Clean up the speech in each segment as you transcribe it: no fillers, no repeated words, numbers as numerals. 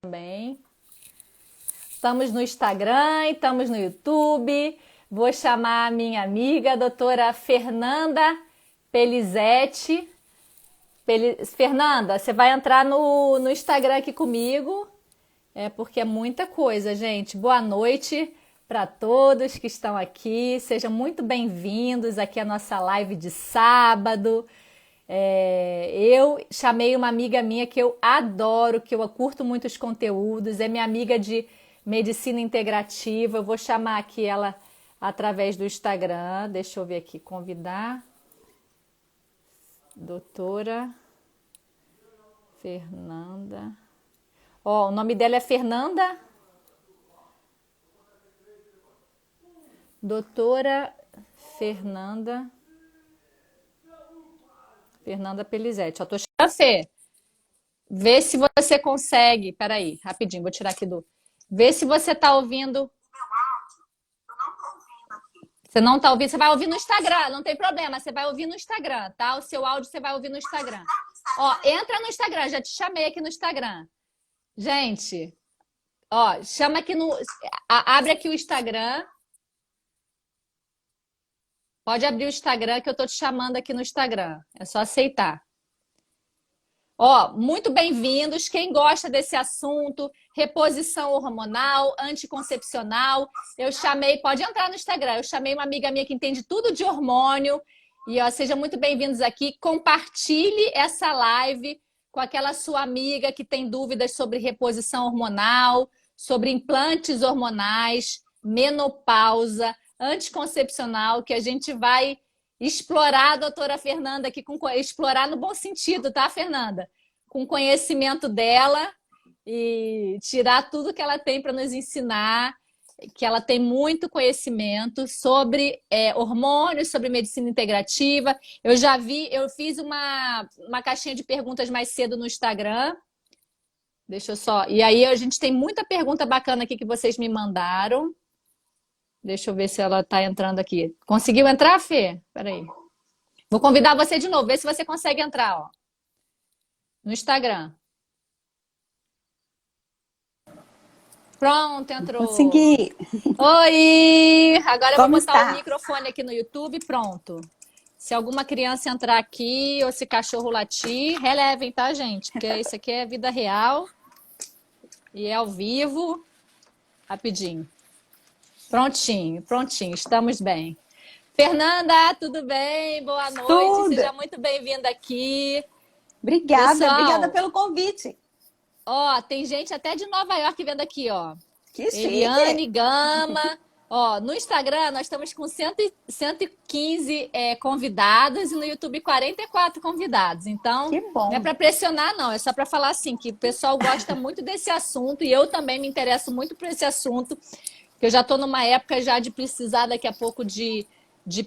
Também. Estamos no Instagram, estamos no YouTube. Vou chamar a minha amiga, a doutora Fernanda Pelizete. Fernanda, você vai entrar no Instagram aqui comigo, porque é muita coisa, gente. Boa noite para todos que estão aqui. Sejam muito bem-vindos aqui à nossa live de sábado. Eu chamei uma amiga minha que eu adoro, que eu curto muito os conteúdos, é minha amiga de medicina integrativa. Eu vou chamar aqui ela através do Instagram. Deixa eu ver aqui, convidar. Doutora Fernanda. Ó, o nome dela é Fernanda. Doutora Fernanda Pelizete. Eu tô chamando. Fê, vê se você consegue. Peraí, rapidinho, vou tirar aqui do. Vê se você tá ouvindo. Você não tá ouvindo? Você vai ouvir no Instagram, não tem problema. Você vai ouvir no Instagram, tá? O seu áudio você vai ouvir no Instagram. Ó, entra no Instagram, já te chamei aqui no Instagram. Gente, ó, chama aqui no. Abre aqui o Instagram. Pode abrir o Instagram que eu tô te chamando aqui no Instagram. É só aceitar. Ó, muito bem-vindos. Quem gosta desse assunto, reposição hormonal, anticoncepcional, eu chamei, pode entrar no Instagram, eu chamei uma amiga minha que entende tudo de hormônio. E ó, sejam muito bem-vindos aqui. Compartilhe essa live com aquela sua amiga que tem dúvidas sobre reposição hormonal, sobre implantes hormonais, menopausa, anticoncepcional, que a gente vai explorar a doutora Fernanda aqui, explorar no bom sentido, tá, Fernanda? Com conhecimento dela e tirar tudo que ela tem para nos ensinar, que ela tem muito conhecimento sobre hormônios, sobre medicina integrativa. Eu fiz uma caixinha de perguntas mais cedo no Instagram. Deixa eu só. E aí a gente tem muita pergunta bacana aqui que vocês me mandaram. Deixa eu ver se ela está entrando aqui. Conseguiu entrar, Fê? Peraí. Vou convidar você de novo, ver se você consegue entrar, ó. No Instagram. Pronto, entrou. Consegui. Oi! Agora eu vou Como botar o está? microfone aqui no YouTube, pronto. Se alguma criança entrar aqui ou se cachorro latir, relevem, tá, gente? Porque isso aqui é vida real e é ao vivo. Rapidinho. Prontinho, prontinho, estamos bem. Fernanda, tudo bem? Boa noite, Tudo. seja muito bem-vinda aqui. Obrigada, Pessoal, obrigada pelo convite. ó, tem gente até de Nova York vendo aqui, ó. Que Eliane chique. Gama. Ó, no Instagram nós estamos com 115 convidados e no YouTube 44 convidados. Então, Que não é bom. para pressionar, não. É só para falar assim, que o pessoal gosta muito desse assunto e eu também me interesso muito por esse assunto. Eu já estou numa época já de precisar daqui a pouco de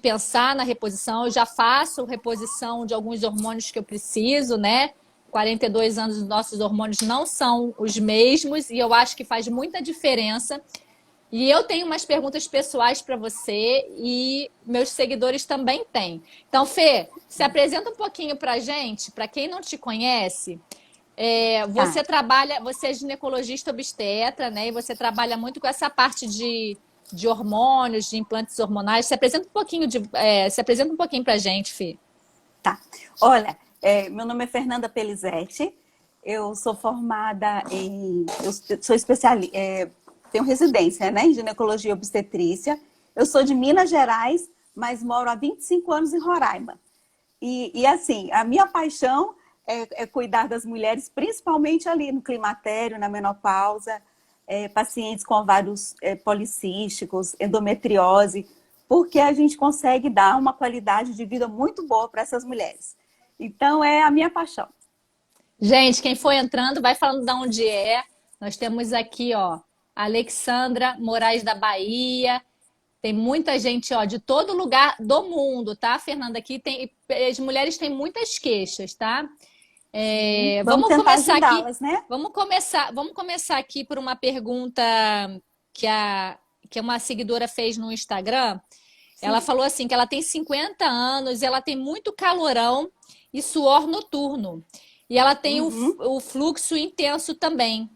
pensar na reposição. Eu já faço reposição de alguns hormônios que eu preciso, né? 42 anos, os nossos hormônios não são os mesmos e eu acho que faz muita diferença. E eu tenho umas perguntas pessoais para você e meus seguidores também têm. Então, Fê, se apresenta um pouquinho para a gente, para quem não te conhece. Tá. Você é ginecologista obstetra, né? E você trabalha muito com essa parte de hormônios, de implantes hormonais. Se apresenta um pouquinho pra gente, Fê. Tá. Olha, meu nome é Fernanda Pelizete. Eu sou formada em... Eu sou especialista... tenho residência, né, em ginecologia e obstetrícia. Eu sou de Minas Gerais, mas moro há 25 anos em Roraima. E assim, a minha paixão é cuidar das mulheres, principalmente ali no climatério, na menopausa, pacientes com ovários policísticos, endometriose, porque a gente consegue dar uma qualidade de vida muito boa para essas mulheres. Então, é a minha paixão. Gente, quem for entrando, vai falando de onde é. Nós temos aqui, ó, Alexandra Moraes da Bahia. Tem muita gente, ó, de todo lugar do mundo, tá, Fernanda? Aqui as mulheres têm muitas queixas, tá? Vamos Vamos tentar começar aqui. ajudá-las, né? Vamos começar aqui por uma pergunta que que uma seguidora fez no Instagram. Ela Sim. falou assim que ela tem 50 anos, ela tem muito calorão e suor noturno. E ela tem Uhum. o fluxo intenso também.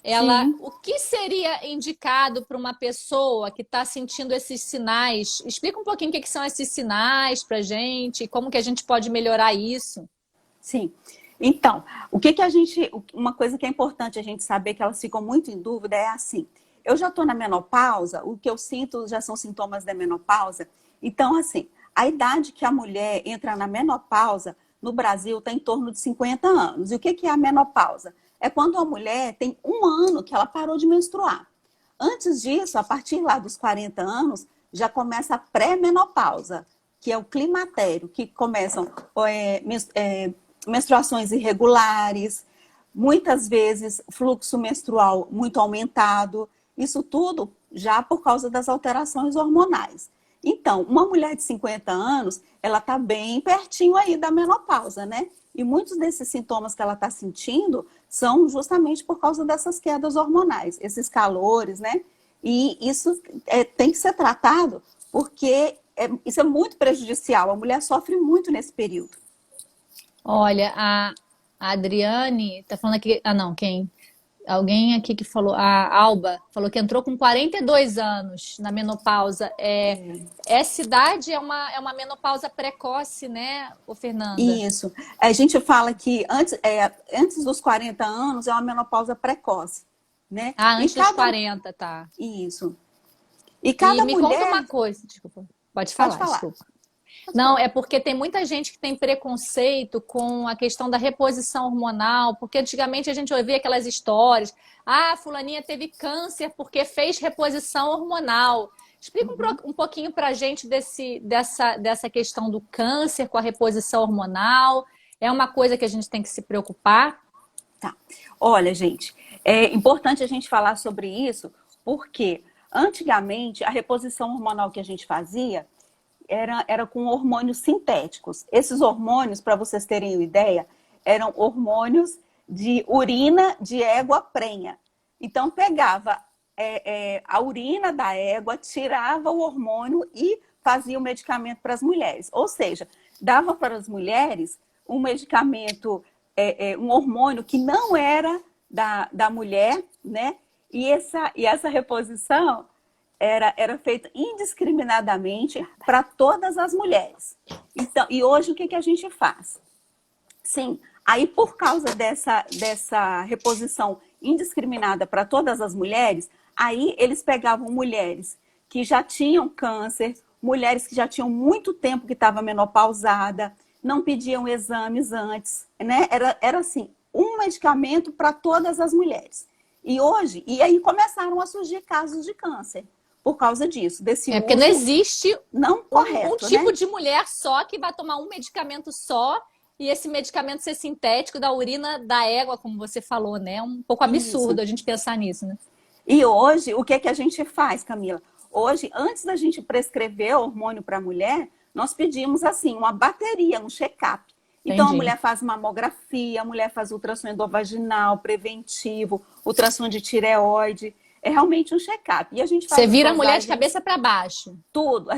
Sim. o que seria indicado para uma pessoa que está sentindo esses sinais? Explica um pouquinho o que são esses sinais para gente, como que a gente pode melhorar isso. Sim. Então, o que que a gente, uma coisa que é importante a gente saber, que elas ficam muito em dúvida, é assim: eu já estou na menopausa, o que eu sinto já são sintomas da menopausa. Então, assim, a idade que a mulher entra na menopausa no Brasil está em torno de 50 anos. E o que que é a menopausa? É quando a mulher tem um ano que ela parou de menstruar. Antes disso, a partir lá dos 40 anos, já começa a pré-menopausa, que é o climatério, que começam menstruações irregulares, muitas vezes fluxo menstrual muito aumentado, isso tudo já por causa das alterações hormonais. Então, uma mulher de 50 anos, ela está bem pertinho aí da menopausa, né? E muitos desses sintomas que ela está sentindo são justamente por causa dessas quedas hormonais, esses calores, né? E isso tem que ser tratado porque isso é muito prejudicial. A mulher sofre muito nesse período. Olha, a Adriane tá falando aqui. Ah, não, quem? Alguém aqui que falou, a Alba, falou que entrou com 42 anos na menopausa. Essa idade é uma menopausa precoce, né, ô Fernanda? Isso. A gente fala que antes dos 40 anos é uma menopausa precoce, né? Ah, E antes dos cada. 40, tá. Isso. E E cada me conta uma mulher. coisa, desculpa. Pode Pode falar, falar. desculpa. Pode Não, falar. é porque tem muita gente que tem preconceito com a questão da reposição hormonal, porque antigamente a gente ouvia aquelas histórias, ah, fulaninha teve câncer porque fez reposição hormonal. Explica um pouquinho pra gente dessa questão do câncer com a reposição hormonal. É uma coisa que a gente tem que se preocupar? Tá. Olha, gente, é importante a gente falar sobre isso, porque antigamente a reposição hormonal que a gente fazia era com hormônios sintéticos. Esses hormônios, para vocês terem uma ideia, eram hormônios de urina de égua prenha. Então, pegava a urina da égua, tirava o hormônio e fazia o medicamento para as mulheres. Ou seja, dava para as mulheres um medicamento, um hormônio que não era da mulher, né? E essa reposição era feita indiscriminadamente para todas as mulheres. Então, e hoje o que a gente faz? Sim, aí por causa dessa reposição indiscriminada para todas as mulheres, aí eles pegavam mulheres que já tinham câncer, mulheres que já tinham muito tempo que estava menopausada, não pediam exames antes, né? Era assim, um medicamento para todas as mulheres. E aí começaram a surgir casos de câncer por causa disso, desse É porque não uso existe não um correto, né? tipo de mulher só que vai tomar um medicamento só e esse medicamento ser sintético da urina da égua, como você falou, né? É um pouco Isso. absurdo a gente pensar nisso, né? E hoje, o que é que a gente faz, Camila? Hoje, antes da gente prescrever hormônio para a mulher, nós pedimos assim uma bateria, um check-up. Então a Entendi. mulher faz mamografia, a mulher faz ultrassom endovaginal, preventivo, ultrassom de tireoide. É realmente um check-up. E a gente Você faz as vira a mulher de dosagens, cabeça para baixo. tudo.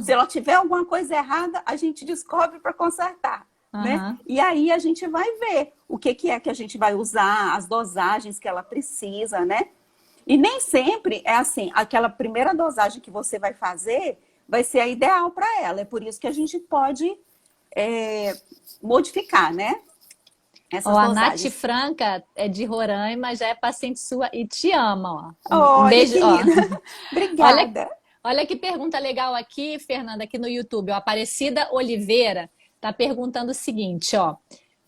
Se ela tiver alguma coisa errada, a gente descobre para consertar, né? Aham. E aí a gente vai ver o que é que a gente vai usar, as dosagens que ela precisa, né? E nem sempre é assim, aquela primeira dosagem que você vai fazer vai ser a ideal para ela. É por isso que a gente pode modificar, né? Ó, Essas a Nath dosagens. Franca é de Roraima, já é paciente sua e te ama, ó. Um Olha, beijo, ó. querida. Olha, Obrigada. olha que pergunta legal aqui, Fernanda, aqui no YouTube. Ó, Aparecida Oliveira está perguntando o seguinte, ó.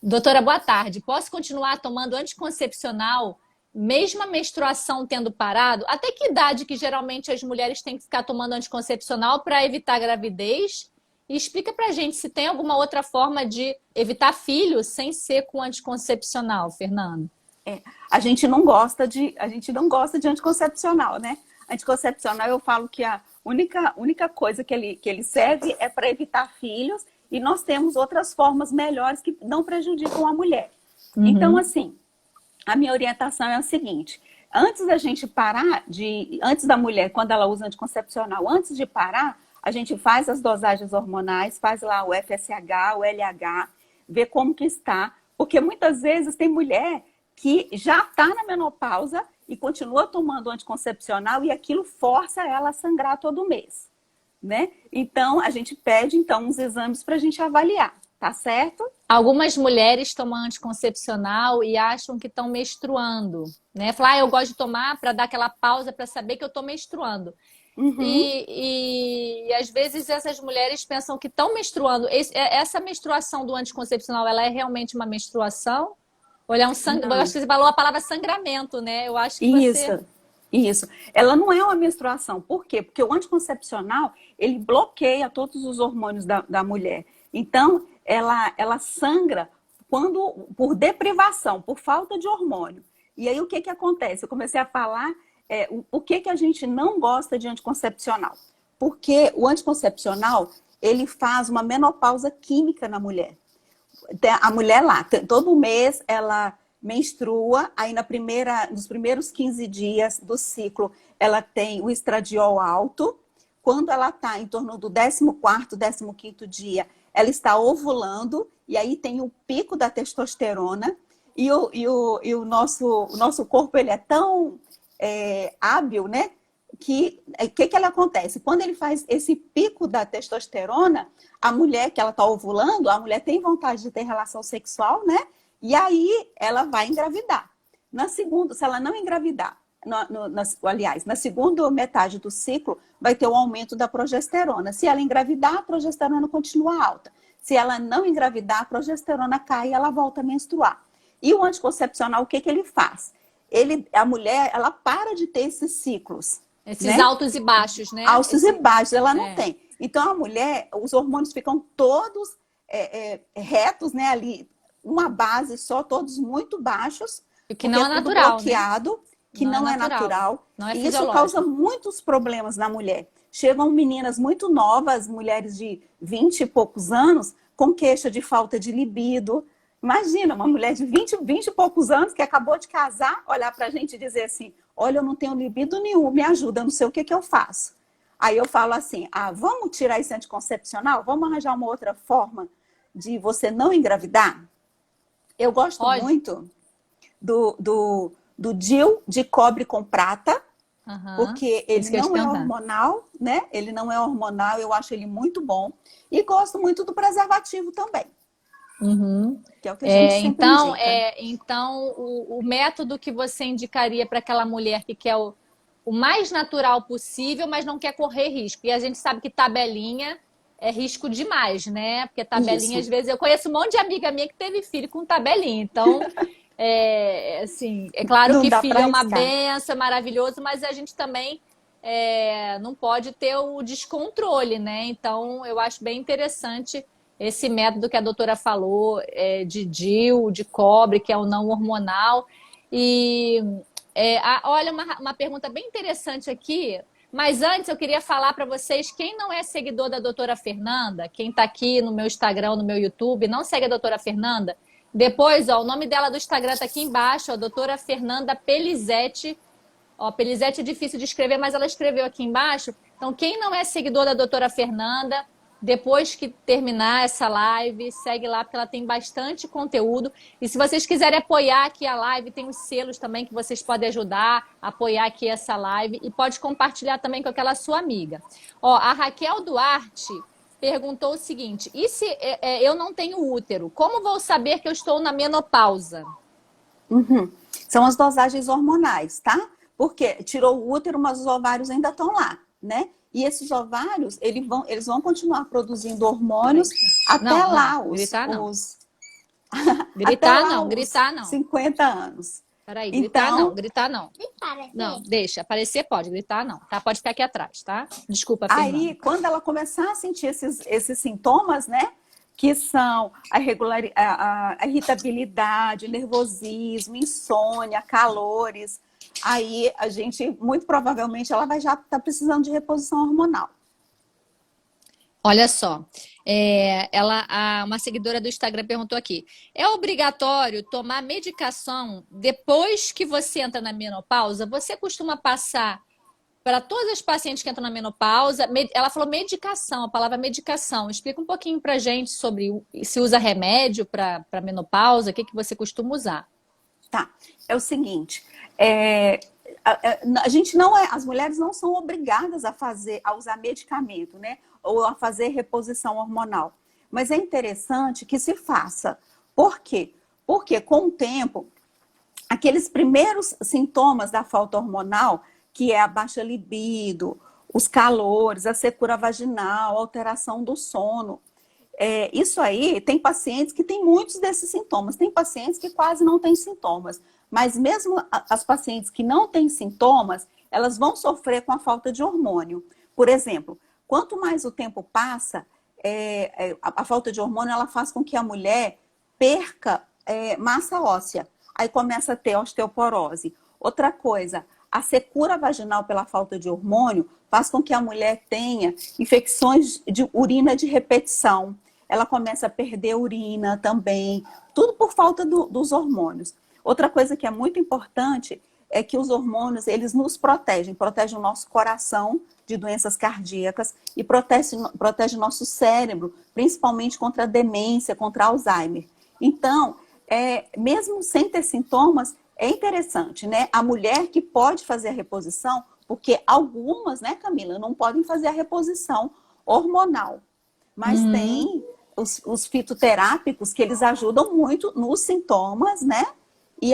Doutora, boa tarde. Posso continuar tomando anticoncepcional, mesmo a menstruação tendo parado? Até que idade que geralmente as mulheres têm que ficar tomando anticoncepcional para evitar gravidez? E explica pra gente se tem alguma outra forma de evitar filhos sem ser com anticoncepcional, Fernanda. A gente não gosta de anticoncepcional, né? Anticoncepcional, eu falo que a única coisa que ele serve é para evitar filhos, e nós temos outras formas melhores que não prejudicam a mulher. Então, Uhum. assim, a minha orientação é a seguinte: antes da gente parar antes da mulher, quando ela usa anticoncepcional, antes de parar, a gente faz as dosagens hormonais, faz lá o FSH, o LH, vê como que está, porque muitas vezes tem mulher que já está na menopausa e continua tomando anticoncepcional e aquilo força ela a sangrar todo mês, né? Então, a gente pede, então, uns exames para a gente avaliar, tá certo? Algumas mulheres tomam anticoncepcional e acham que estão menstruando, né? Falar, eu gosto de tomar para dar aquela pausa para saber que eu estou menstruando. Uhum. E às vezes essas mulheres pensam que estão menstruando. Essa menstruação do anticoncepcional, ela é realmente uma menstruação? Ou ela é um eu acho Não. que você falou a palavra sangramento, né? Eu acho que você. Isso, isso. Ela não é uma menstruação. Por quê? Porque o anticoncepcional, ele bloqueia todos os hormônios da mulher. Então, ela sangra quando por deprivação, por falta de hormônio. E aí, o que acontece? Eu comecei a falar o que a gente não gosta de anticoncepcional. Porque o anticoncepcional, ele faz uma menopausa química na mulher. A mulher lá, todo mês ela menstrua, aí nos primeiros 15 dias do ciclo, ela tem o estradiol alto. Quando ela está em torno do 14º, 15º dia, ela está ovulando, e aí tem o pico da testosterona, e o nosso corpo ele é tão hábil, né? Que ela acontece? Quando ele faz esse pico da testosterona, a mulher que ela está ovulando, a mulher tem vontade de ter relação sexual, né? E aí ela vai engravidar. Na segunda, se ela não engravidar, aliás, na segunda metade do ciclo, vai ter o aumento da progesterona. Se ela engravidar, a progesterona continua alta. Se ela não engravidar, a progesterona cai e ela volta a menstruar. E o anticoncepcional, o que ele faz? A mulher, ela para de ter esses ciclos. Esses Né? altos e baixos, né? Altos e baixos, ela não tem. Então, a mulher, os hormônios ficam todos retos, né? Ali, uma base só, todos muito baixos. O que não é tudo natural, bloqueado, né? que não é natural. Não é E isso causa fisiológico. muitos problemas na mulher. Chegam meninas muito novas, mulheres de 20 e poucos anos, com queixa de falta de libido. Imagina, uma mulher de 20 e poucos anos que acabou de casar, olhar pra gente e dizer assim, olha, eu não tenho libido nenhum, me ajuda, eu não sei o que eu faço. Aí eu falo assim, vamos tirar esse anticoncepcional? Vamos arranjar uma outra forma de você não engravidar? Eu gosto muito do DIU de cobre com prata, porque ele não é hormonal, né? Ele não é hormonal, eu acho ele muito bom. E gosto muito do preservativo também. Que é o que a gente sempre indica. Então, o método que você indicaria para aquela mulher que quer o mais natural possível, mas não quer correr risco. E a gente sabe que tabelinha é risco demais, né? Porque tabelinha, às vezes, eu conheço um monte de amiga minha que teve filho com tabelinha. Então, assim, é claro que filho é uma benção, é maravilhoso, mas a gente também não pode ter o descontrole, né? Então, eu acho bem interessante esse método que a doutora falou, de DIU, de cobre, que é o não hormonal. E olha, uma pergunta bem interessante aqui. Mas antes eu queria falar para vocês, quem não é seguidor da doutora Fernanda, quem está aqui no meu Instagram, no meu YouTube, não segue a doutora Fernanda, depois, o nome dela do Instagram está aqui embaixo, a doutora Fernanda Pelizete. Pelizete é difícil de escrever, mas ela escreveu aqui embaixo. Então, quem não é seguidor da doutora Fernanda, depois que terminar essa live, segue lá, porque ela tem bastante conteúdo. E se vocês quiserem apoiar aqui a live, tem os selos também que vocês podem ajudar a apoiar aqui essa live. E pode compartilhar também com aquela sua amiga. A Raquel Duarte perguntou o seguinte, e se eu não tenho útero, como vou saber que eu estou na menopausa? São as dosagens hormonais, tá? Porque tirou o útero, mas os ovários ainda estão lá, né? E esses ovários, eles vão continuar produzindo hormônios até lá os... Gritar não. 50 anos. Peraí, gritar não. Não, deixa. Aparecer pode, gritar não. Tá? Pode ficar aqui atrás, tá? Desculpa, Fernanda. Aí, quando ela começar a sentir esses sintomas, né? Que são a irritabilidade, nervosismo, insônia, calores. Aí, muito provavelmente, ela vai já estar precisando de reposição hormonal. Olha só, uma seguidora do Instagram perguntou aqui, é obrigatório tomar medicação depois que você entra na menopausa? Você costuma passar para todas as pacientes que entram na menopausa? Ela falou medicação, a palavra medicação. Explica um pouquinho para a gente sobre se usa remédio para menopausa, o que você costuma usar. Tá. É o seguinte, a gente não as mulheres não são obrigadas a usar medicamento, né? Ou a fazer reposição hormonal. Mas é interessante que se faça. Por quê? Porque com o tempo, aqueles primeiros sintomas da falta hormonal, que é a baixa libido, os calores, a secura vaginal, a alteração do sono, isso aí, tem pacientes que têm muitos desses sintomas, tem pacientes que quase não têm sintomas, mas mesmo as pacientes que não têm sintomas, elas vão sofrer com a falta de hormônio. Por exemplo, quanto mais o tempo passa, a falta de hormônio ela faz com que a mulher perca massa óssea, aí começa a ter osteoporose. Outra coisa, a secura vaginal pela falta de hormônio faz com que a mulher tenha infecções de urina de repetição. Ela começa a perder urina também, tudo por falta dos hormônios. Outra coisa que é muito importante é que os hormônios, eles nos protegem o nosso coração de doenças cardíacas e protege o nosso cérebro, principalmente contra a demência, contra Alzheimer. Então, mesmo sem ter sintomas, é interessante, né? A mulher que pode fazer a reposição, porque algumas, né, Camila, não podem fazer a reposição hormonal, mas tem os fitoterápicos que eles ajudam muito nos sintomas, né? E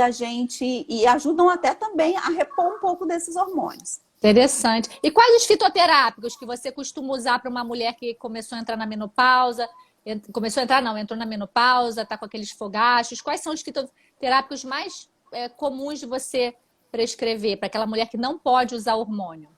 ajudam até também a repor um pouco desses hormônios. Interessante. E quais os fitoterápicos que você costuma usar para uma mulher que começou a entrar na menopausa? Começou a entrar, não, entrou na menopausa, está com aqueles fogachos. Quais são os fitoterápicos mais comuns de você prescrever para aquela mulher que não pode usar hormônio?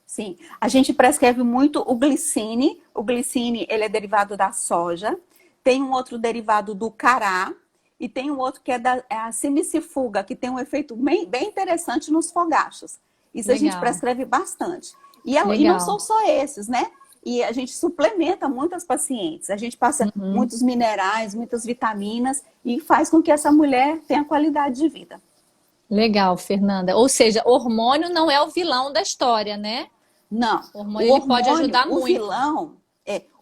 Sim, a gente prescreve muito o glicine. O glicine, ele é derivado da soja. Tem um outro derivado do cará. E tem um outro que é a simicifuga, que tem um efeito bem interessante nos fogachos. Isso Legal. A gente prescreve bastante. E não são só esses, né? E a gente suplementa muitas pacientes. A gente passa muitos minerais, muitas vitaminas e faz com que essa mulher tenha qualidade de vida. Legal, Fernanda. Ou seja, hormônio não é o vilão da história, né? Não. O hormônio ele pode ajudar muito.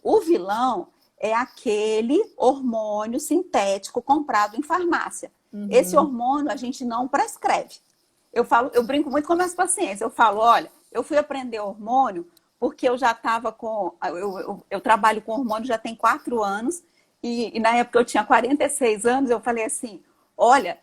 O vilão é aquele hormônio sintético comprado em farmácia. Esse hormônio a gente não prescreve. Eu brinco muito com meus pacientes. Eu falo, olha, eu fui aprender hormônio porque eu já estava com... Eu trabalho com hormônio já tem 4 anos e na época eu tinha 46 anos, eu falei assim, olha,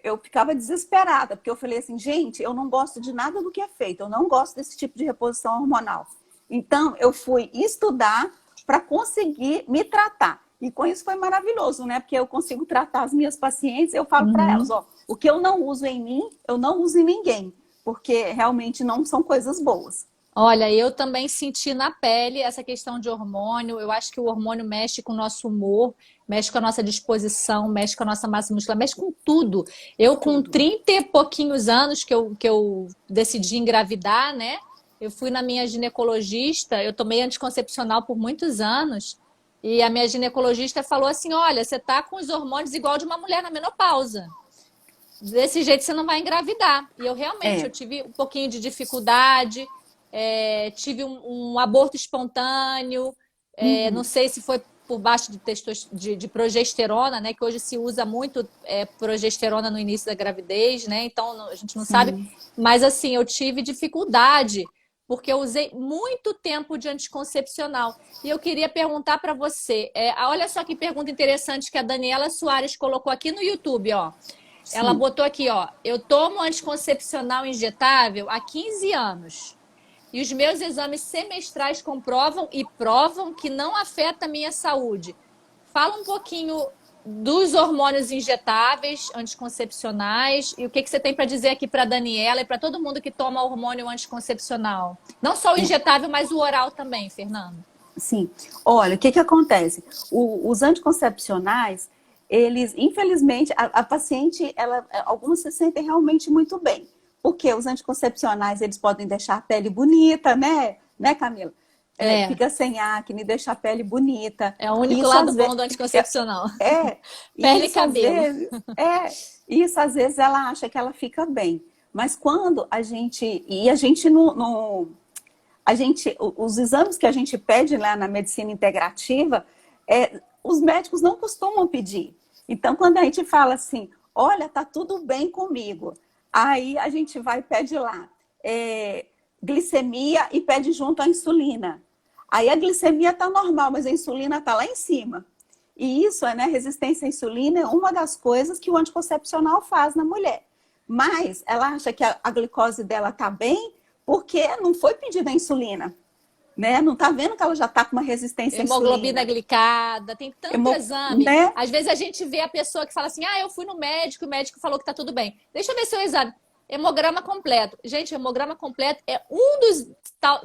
eu ficava desesperada, porque eu falei assim, gente, eu não gosto de nada do que é feito, eu não gosto desse tipo de reposição hormonal. Então, eu fui estudar para conseguir me tratar. E com isso foi maravilhoso, né? Porque eu consigo tratar as minhas pacientes, eu falo para elas, ó, o que eu não uso em mim, eu não uso em ninguém, porque realmente não são coisas boas. Olha, eu também senti na pele essa questão de hormônio. Eu acho que o hormônio mexe com o nosso humor, mexe com a nossa disposição, mexe com a nossa massa muscular, mexe com tudo. Eu, com 30 e pouquinhos anos que eu decidi engravidar, né? Eu fui na minha ginecologista, eu tomei anticoncepcional por muitos anos, e a minha ginecologista falou assim, olha, você tá com os hormônios igual de uma mulher na menopausa. Desse jeito você não vai engravidar. E eu realmente eu tive um pouquinho de dificuldade, tive um aborto espontâneo, não sei se foi por baixo de progesterona, né? Que hoje se usa muito progesterona no início da gravidez, né? Então a gente não sabe. Mas assim, eu tive dificuldade porque eu usei muito tempo de anticoncepcional. E eu queria perguntar para você, olha só que pergunta interessante que a Daniela Soares colocou aqui no YouTube, ó. Sim. Ela botou aqui, ó, eu tomo anticoncepcional injetável há 15 anos. E os meus exames semestrais comprovam e provam que não afeta a minha saúde. Fala um pouquinho dos hormônios injetáveis, anticoncepcionais, e o que você tem para dizer aqui para a Daniela e para todo mundo que toma hormônio anticoncepcional. Não só o injetável, mas o oral também, Fernanda. Sim. Olha, o que acontece? Os anticoncepcionais, eles, infelizmente, a paciente, algumas se sentem realmente muito bem. Porque os anticoncepcionais, eles podem deixar a pele bonita, né? Né, Camila? Fica sem acne, deixa a pele bonita. É o único lado bom do anticoncepcional. Pele e cabelo. Isso, às vezes, ela acha que ela fica bem. Mas quando a gente... E a gente não... Os exames que a gente pede lá na medicina integrativa, os médicos não costumam pedir. Então, quando a gente fala assim, olha, tá tudo bem comigo. Aí a gente vai e pede lá glicemia e pede junto a insulina. Aí a glicemia tá normal, mas a insulina tá lá em cima. E isso, né, resistência à insulina é uma das coisas que o anticoncepcional faz na mulher. Mas ela acha que a glicose dela tá bem porque não foi pedida a insulina, né? Não tá vendo que ela já tá com uma resistência à Hemoglobina insulina. glicada, tem tanto exame. Né? Às vezes a gente vê a pessoa que fala assim: ah, eu fui no médico, o médico falou que tá tudo bem. Deixa eu ver seu exame. Hemograma completo. Gente, hemograma completo é um dos,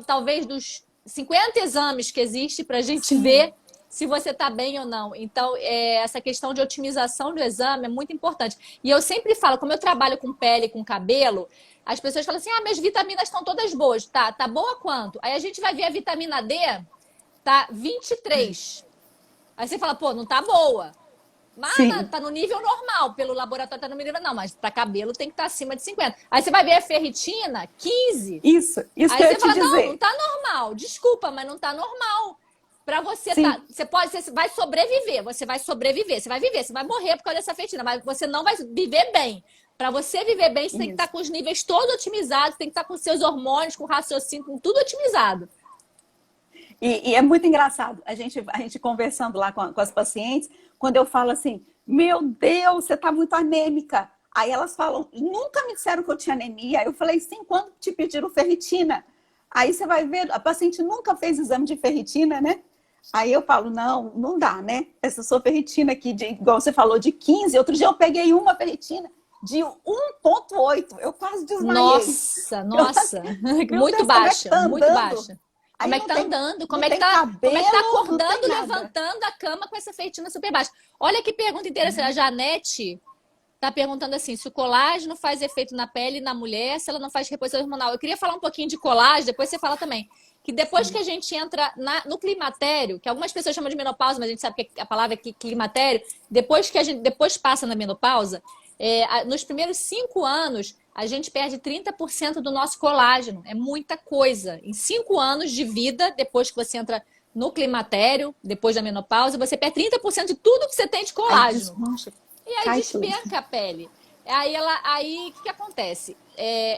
talvez, dos 50 exames que existe para a gente Sim. ver se você está bem ou não. Então, essa questão de otimização do exame é muito importante. E eu sempre falo, como eu trabalho com pele, com cabelo, as pessoas falam assim: ah, minhas vitaminas estão todas boas. Tá boa quanto? Aí a gente vai ver a vitamina D, tá 23. Aí você fala, pô, não tá boa. Mas Sim. tá no nível normal, pelo laboratório tá no nível não, mas para cabelo tem que estar acima de 50. Aí você vai ver a ferritina, 15. Isso Aí que eu ia você te fala, não dizer. tá normal. Desculpa, mas não tá normal. Para você Sim, tá, você vai sobreviver, você vai sobreviver, você vai viver, você vai morrer por causa dessa ferritina, mas você não vai viver bem. Para você viver bem, você tem que estar isso. com os níveis todos otimizados, tem que estar com seus hormônios, com o raciocínio, com tudo otimizado. E é muito engraçado, a gente conversando lá com as pacientes, quando eu falo assim, meu Deus, você está muito anêmica. Aí elas falam, nunca me disseram que eu tinha anemia. Eu falei, sim, quando te pediram ferritina? Aí você vai ver, a paciente nunca fez exame de ferritina, né? Aí eu falo, não, não dá, né? Essa sua ferritina aqui, igual você falou, de 15. Outro dia eu peguei uma ferritina de 1,8. Eu quase desmaiei. Nossa, Eu, nossa, meu muito Deus, como é que baixa, tá muito andando? baixa. Como Aí é que tá andando? não tem Como é que tá cabelo, não tem acordando, nada. levantando a cama com essa feitina super baixa? Olha que pergunta interessante. A Janete tá perguntando assim, se o colágeno faz efeito na pele na mulher, se ela não faz reposição hormonal. Eu queria falar um pouquinho de colágeno, depois você fala também. Que depois que a gente entra no climatério, que algumas pessoas chamam de menopausa, mas a gente sabe que a palavra é climatério, depois que a gente depois passa na menopausa, nos primeiros 5 anos, a gente perde 30% do nosso colágeno. É muita coisa. Em 5 anos de vida, depois que você entra no climatério, depois da menopausa, você perde 30% de tudo que você tem de Aí colágeno. desmancha, E aí cai tudo. despenca a pele. Aí o que acontece?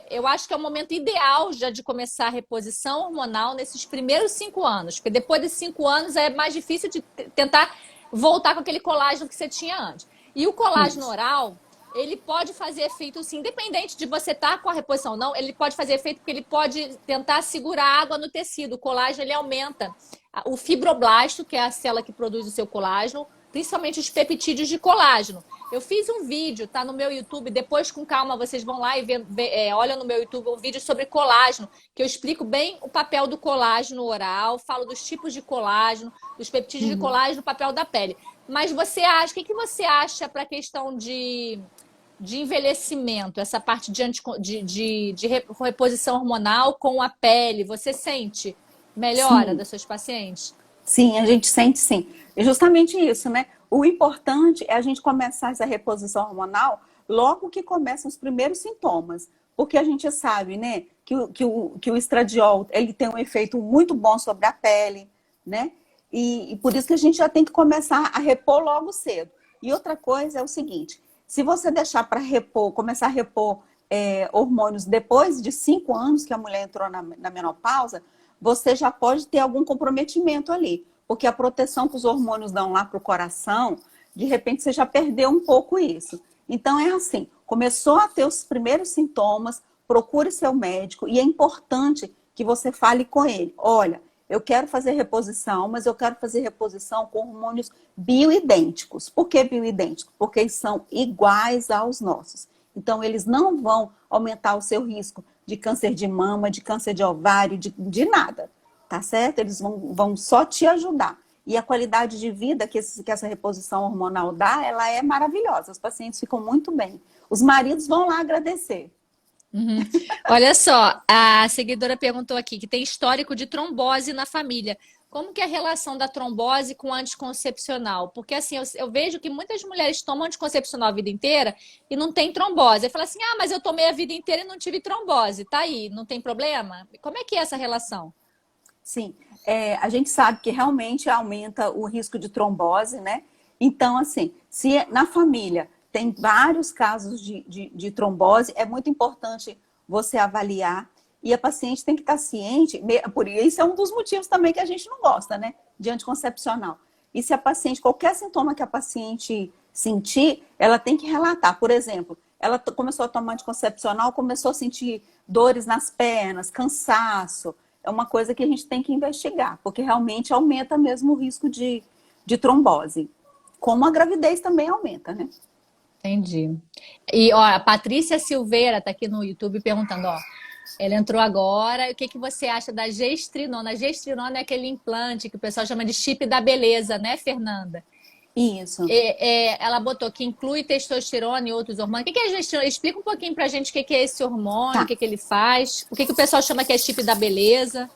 Eu acho que é o momento ideal já de começar a reposição hormonal nesses primeiros 5 anos, porque depois desses 5 anos é mais difícil de tentar voltar com aquele colágeno que você tinha antes. E o colágeno Isso. oral, ele pode fazer efeito, sim, independente de você estar com a reposição ou não, ele pode fazer efeito porque ele pode tentar segurar água no tecido. O colágeno, ele aumenta o fibroblasto, que é a célula que produz o seu colágeno, principalmente os peptídeos de colágeno. Eu fiz um vídeo, tá no meu YouTube, depois com calma vocês vão lá e olham no meu YouTube um vídeo sobre colágeno, que eu explico bem o papel do colágeno oral, falo dos tipos de colágeno, dos peptídeos de colágeno, o papel da pele. Mas você acha, o que você acha para a questão de envelhecimento, essa parte de reposição hormonal com a pele? Você sente melhora Sim, das suas pacientes? sim, a gente sente sim. É justamente isso, né? O importante é a gente começar essa reposição hormonal logo que começam os primeiros sintomas. Porque a gente sabe, né, que o estradiol ele tem um efeito muito bom sobre a pele, né? E por isso que a gente já tem que começar a repor logo cedo. E outra coisa é o seguinte: se você deixar para repor, começar a repor hormônios depois de 5 anos que a mulher entrou na menopausa, você já pode ter algum comprometimento ali. Porque a proteção que os hormônios dão lá para o coração, de repente você já perdeu um pouco isso. Então é assim, começou a ter os primeiros sintomas, procure seu médico e é importante que você fale com ele. Olha, eu quero fazer reposição, mas eu quero fazer reposição com hormônios bioidênticos. Por que bioidênticos? Porque eles são iguais aos nossos. Então, eles não vão aumentar o seu risco de câncer de mama, de câncer de ovário, de nada, tá certo? Eles vão só te ajudar. E a qualidade de vida que essa reposição hormonal dá, ela é maravilhosa. Os pacientes ficam muito bem. Os maridos vão lá agradecer. Uhum. Olha só, a seguidora perguntou aqui que tem histórico de trombose na família. Como que é a relação da trombose com o anticoncepcional? Porque assim, eu vejo que muitas mulheres tomam anticoncepcional a vida inteira e não tem trombose. Aí fala assim, ah, mas eu tomei a vida inteira e não tive trombose. Tá aí, não tem problema? Como é que é essa relação? Sim, a gente sabe que realmente aumenta o risco de trombose, né? Então, assim, se na família tem vários casos de trombose, é muito importante você avaliar. E a paciente tem que estar ciente, por isso é um dos motivos também que a gente não gosta, né, de anticoncepcional. E se a paciente, qualquer sintoma que a paciente sentir, ela tem que relatar. Por exemplo, ela começou a tomar anticoncepcional, começou a sentir dores nas pernas, cansaço. É uma coisa que a gente tem que investigar, porque realmente aumenta mesmo o risco de trombose. Como a gravidez também aumenta, né? Entendi. E, ó, a Patrícia Silveira tá aqui no YouTube perguntando, ó, ela entrou agora, o que que você acha da gestrinona? A gestrinona é aquele implante que o pessoal chama de chip da beleza, né, Fernanda? Isso. Ela botou que inclui testosterona e outros hormônios. O que que é a gestrinona? Explica um pouquinho pra gente o que que é esse hormônio, o Tá. que que ele faz, o que que o pessoal chama que é chip da beleza.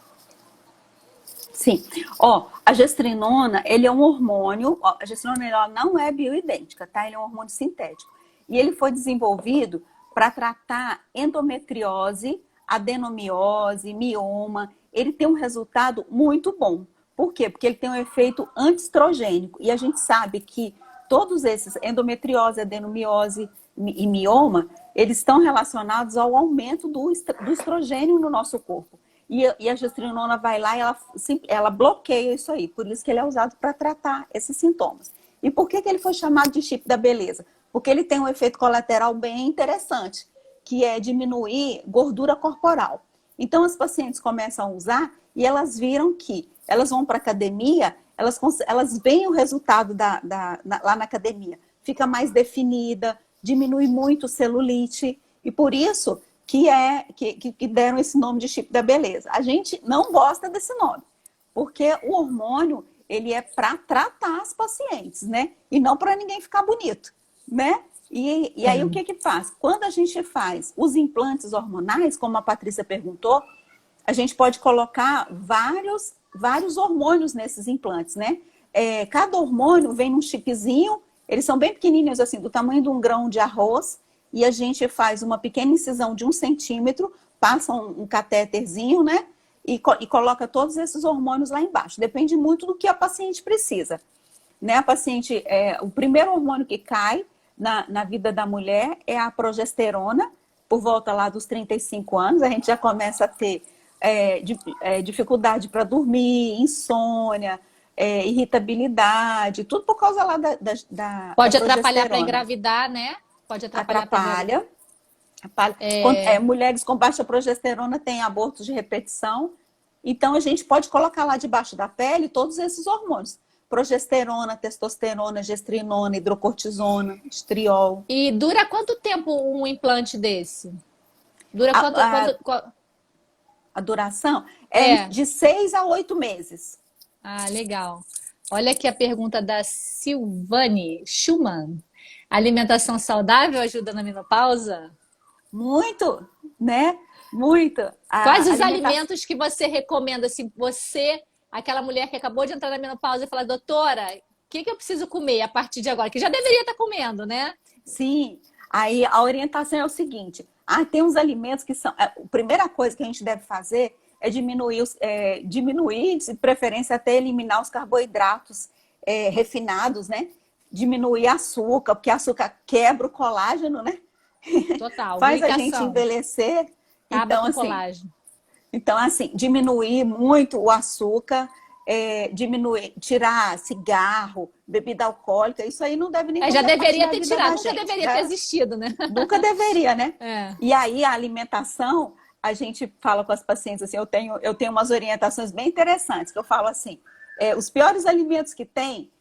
Sim. Ó, a gestrinona, ele é um hormônio, ó, a gestrinona ela não é bioidêntica, tá? Ele é um hormônio sintético. E ele foi desenvolvido para tratar endometriose, adenomiose, mioma. Ele tem um resultado muito bom. Por quê? Porque ele tem um efeito antiestrogênico. E a gente sabe que todos esses, endometriose, adenomiose e mioma, eles estão relacionados ao aumento do estrogênio no nosso corpo. E a gestrinona vai lá e ela bloqueia isso aí. Por isso que ele é usado para tratar esses sintomas. E por que ele foi chamado de chip da beleza? Porque ele tem um efeito colateral bem interessante, que é diminuir gordura corporal. Então, as pacientes começam a usar e elas viram que elas vão para a academia, elas veem o resultado lá na academia. Fica mais definida, diminui muito celulite. E por isso que deram esse nome de chip da beleza. A gente não gosta desse nome, porque o hormônio, ele é para tratar as pacientes, né? E não para ninguém ficar bonito, né? E aí o que faz? Quando a gente faz os implantes hormonais, como a Patrícia perguntou, a gente pode colocar vários hormônios nesses implantes, né? Cada hormônio vem num chipzinho, eles são bem pequenininhos, assim, do tamanho de um grão de arroz, e a gente faz uma pequena incisão de 1 centímetro, passa um catéterzinho, né? E coloca todos esses hormônios lá embaixo. Depende muito do que a paciente precisa. Né? A paciente, o primeiro hormônio que cai na vida da mulher é a progesterona, por volta lá dos 35 anos. A gente já começa a ter dificuldade para dormir, insônia, irritabilidade, tudo por causa lá Pode da atrapalhar para progesterona. engravidar, né? Pode atrapalhar para engravidar. Atrapalha. Mulheres com baixa progesterona têm abortos de repetição. Então, a gente pode colocar lá debaixo da pele todos esses hormônios. Progesterona, testosterona, gestrinona, hidrocortisona, estriol. E dura quanto tempo um implante desse? Dura A duração é de 6 a 8 meses. Ah, legal. Olha aqui a pergunta da Silvane Schumann. Alimentação saudável ajuda na menopausa? Muito, né? Muito. Quais os alimentos que você recomenda? Se você, aquela mulher que acabou de entrar na menopausa e fala, doutora, o que eu preciso comer a partir de agora? Que já deveria estar comendo, né? Sim. Aí a orientação é o seguinte. Tem uns alimentos que são... A primeira coisa que a gente deve fazer é diminuir, de preferência até eliminar os carboidratos refinados, né? Diminuir açúcar, porque açúcar quebra o colágeno, né? Total. Faz a gente envelhecer. Acaba com colágeno. Então, assim, diminuir muito o açúcar, tirar cigarro, bebida alcoólica, isso aí não deve nem já deveria ter tirado, nunca deveria ter existido, né? Nunca deveria, né? E aí, a alimentação, a gente fala com as pacientes assim, eu tenho umas orientações bem interessantes, que eu falo assim, os piores alimentos que tem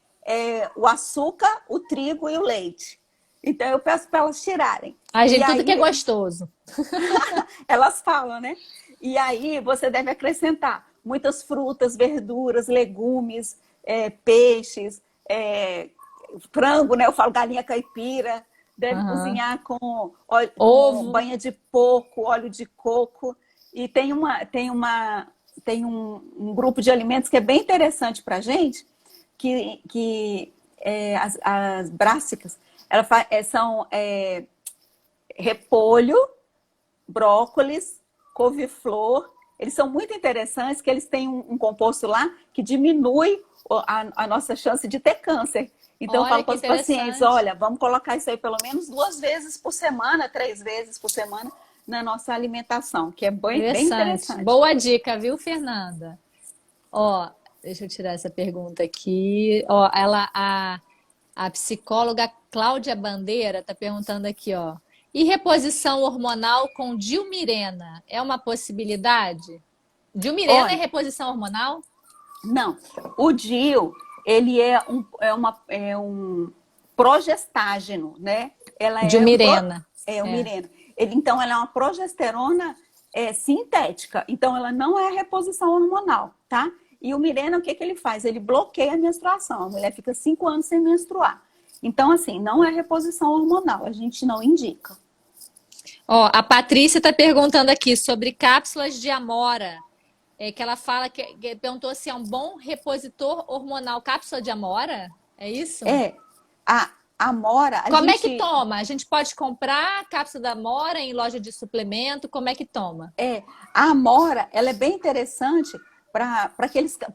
o açúcar, o trigo e o leite. Então, eu peço para elas tirarem. Gente, tudo que é gostoso. Elas falam, né? E aí, você deve acrescentar muitas frutas, verduras, legumes, peixes, frango, né? Eu falo galinha caipira. Deve cozinhar com ovo, com banha de porco, óleo de coco. E tem um grupo de alimentos que é bem interessante para a gente, que as brássicas, são repolho, brócolis, couve-flor. Eles são muito interessantes, que eles têm um composto lá que diminui a nossa chance de ter câncer. Então, eu Olha falo que para os pacientes, interessante. olha, vamos colocar isso aí pelo menos 2 vezes por semana, 3 vezes por semana na nossa alimentação, que é bem Interessante. interessante. Boa dica, viu, Fernanda? Ó, deixa eu tirar essa pergunta aqui. Ó, a psicóloga Cláudia Bandeira está perguntando aqui, ó. E reposição hormonal com Dilmirena é uma possibilidade? Dilmirena é Olha, reposição hormonal? não, o DIU, ele é um progestágeno, né? Ela Dilmirena. é um É, Mirena. Então, ela é uma progesterona sintética. Então, ela não é reposição hormonal, tá? E o Mirena, o que que ele faz? Ele bloqueia a menstruação. A mulher fica 5 anos sem menstruar. Então, assim, não é reposição hormonal. A gente não indica. ó, a Patrícia está perguntando aqui sobre cápsulas de amora. É que ela fala que perguntou se é um bom repositor hormonal cápsula de amora? É isso? É, a Amora, a Como é que gente toma? A gente pode comprar cápsula da amora em loja de suplemento? Como é que toma? A amora, ela é bem interessante para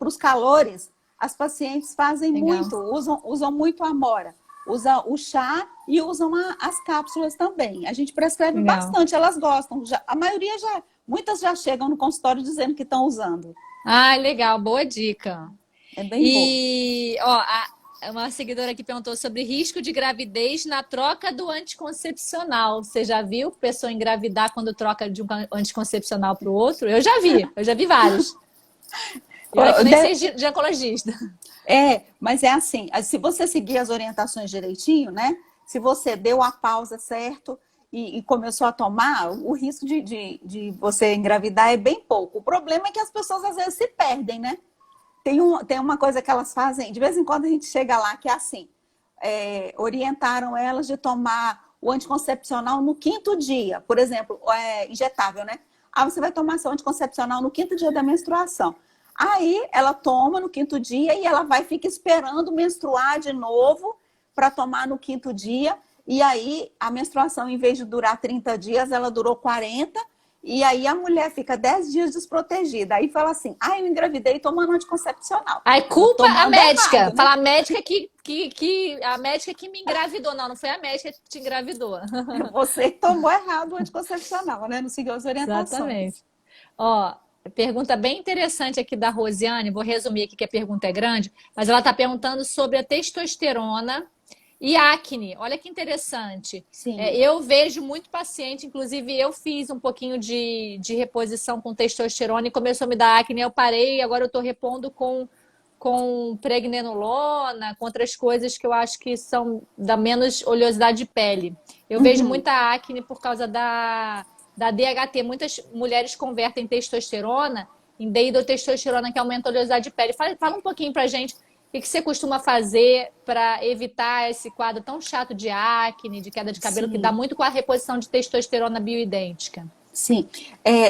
os calores. As pacientes fazem Legal, muito, usam muito a amora. Usa o chá e usam as cápsulas também. A gente prescreve legal. bastante, elas gostam. A maioria muitas já chegam no consultório dizendo que estão usando. Ah, legal, boa dica. É bem bom. E, ó, uma seguidora aqui perguntou sobre risco de gravidez na troca do anticoncepcional. Você já viu pessoa engravidar quando troca de um anticoncepcional para o outro? Eu já vi vários. E olha que eu nem sei ginecologista. Mas é assim, se você seguir as orientações direitinho, né? Se você deu a pausa certo e começou a tomar, o risco de você engravidar é bem pouco. O problema é que as pessoas às vezes se perdem, né? Tem uma coisa que elas fazem, de vez em quando a gente chega lá, que é assim, orientaram elas de tomar o anticoncepcional no 5º dia, por exemplo, injetável, né? Ah, você vai tomar seu anticoncepcional no 5º dia da menstruação. Aí ela toma no 5º dia e ela fica esperando menstruar de novo para tomar no 5º dia. E aí a menstruação, em vez de durar 30 dias, ela durou 40. E aí a mulher fica 10 dias desprotegida. Aí fala assim, eu engravidei tomando anticoncepcional. Aí Ou culpa a tomando médica. errado, né? Fala a médica a médica que me engravidou. Não, não foi a médica que te engravidou. Você tomou errado o anticoncepcional, né? Não seguiu as Exatamente. orientações. Ó, pergunta bem interessante aqui da Rosiane. Vou resumir aqui que a pergunta é grande, mas ela está perguntando sobre a testosterona e acne. Olha que interessante. Sim. Eu vejo muito paciente, inclusive eu fiz um pouquinho de reposição com testosterona e começou a me dar acne. Eu parei e agora eu estou repondo com pregnenolona, com outras coisas que eu acho que são da menos oleosidade de pele. Eu vejo Uhum. muita acne por causa da DHT. Muitas mulheres convertem testosterona em deidrotestosterona, que aumenta a oleosidade de pele. Fala um pouquinho pra gente o que você costuma fazer para evitar esse quadro tão chato de acne, de queda de cabelo, que dá Sim. muito com a reposição de testosterona bioidêntica. Sim,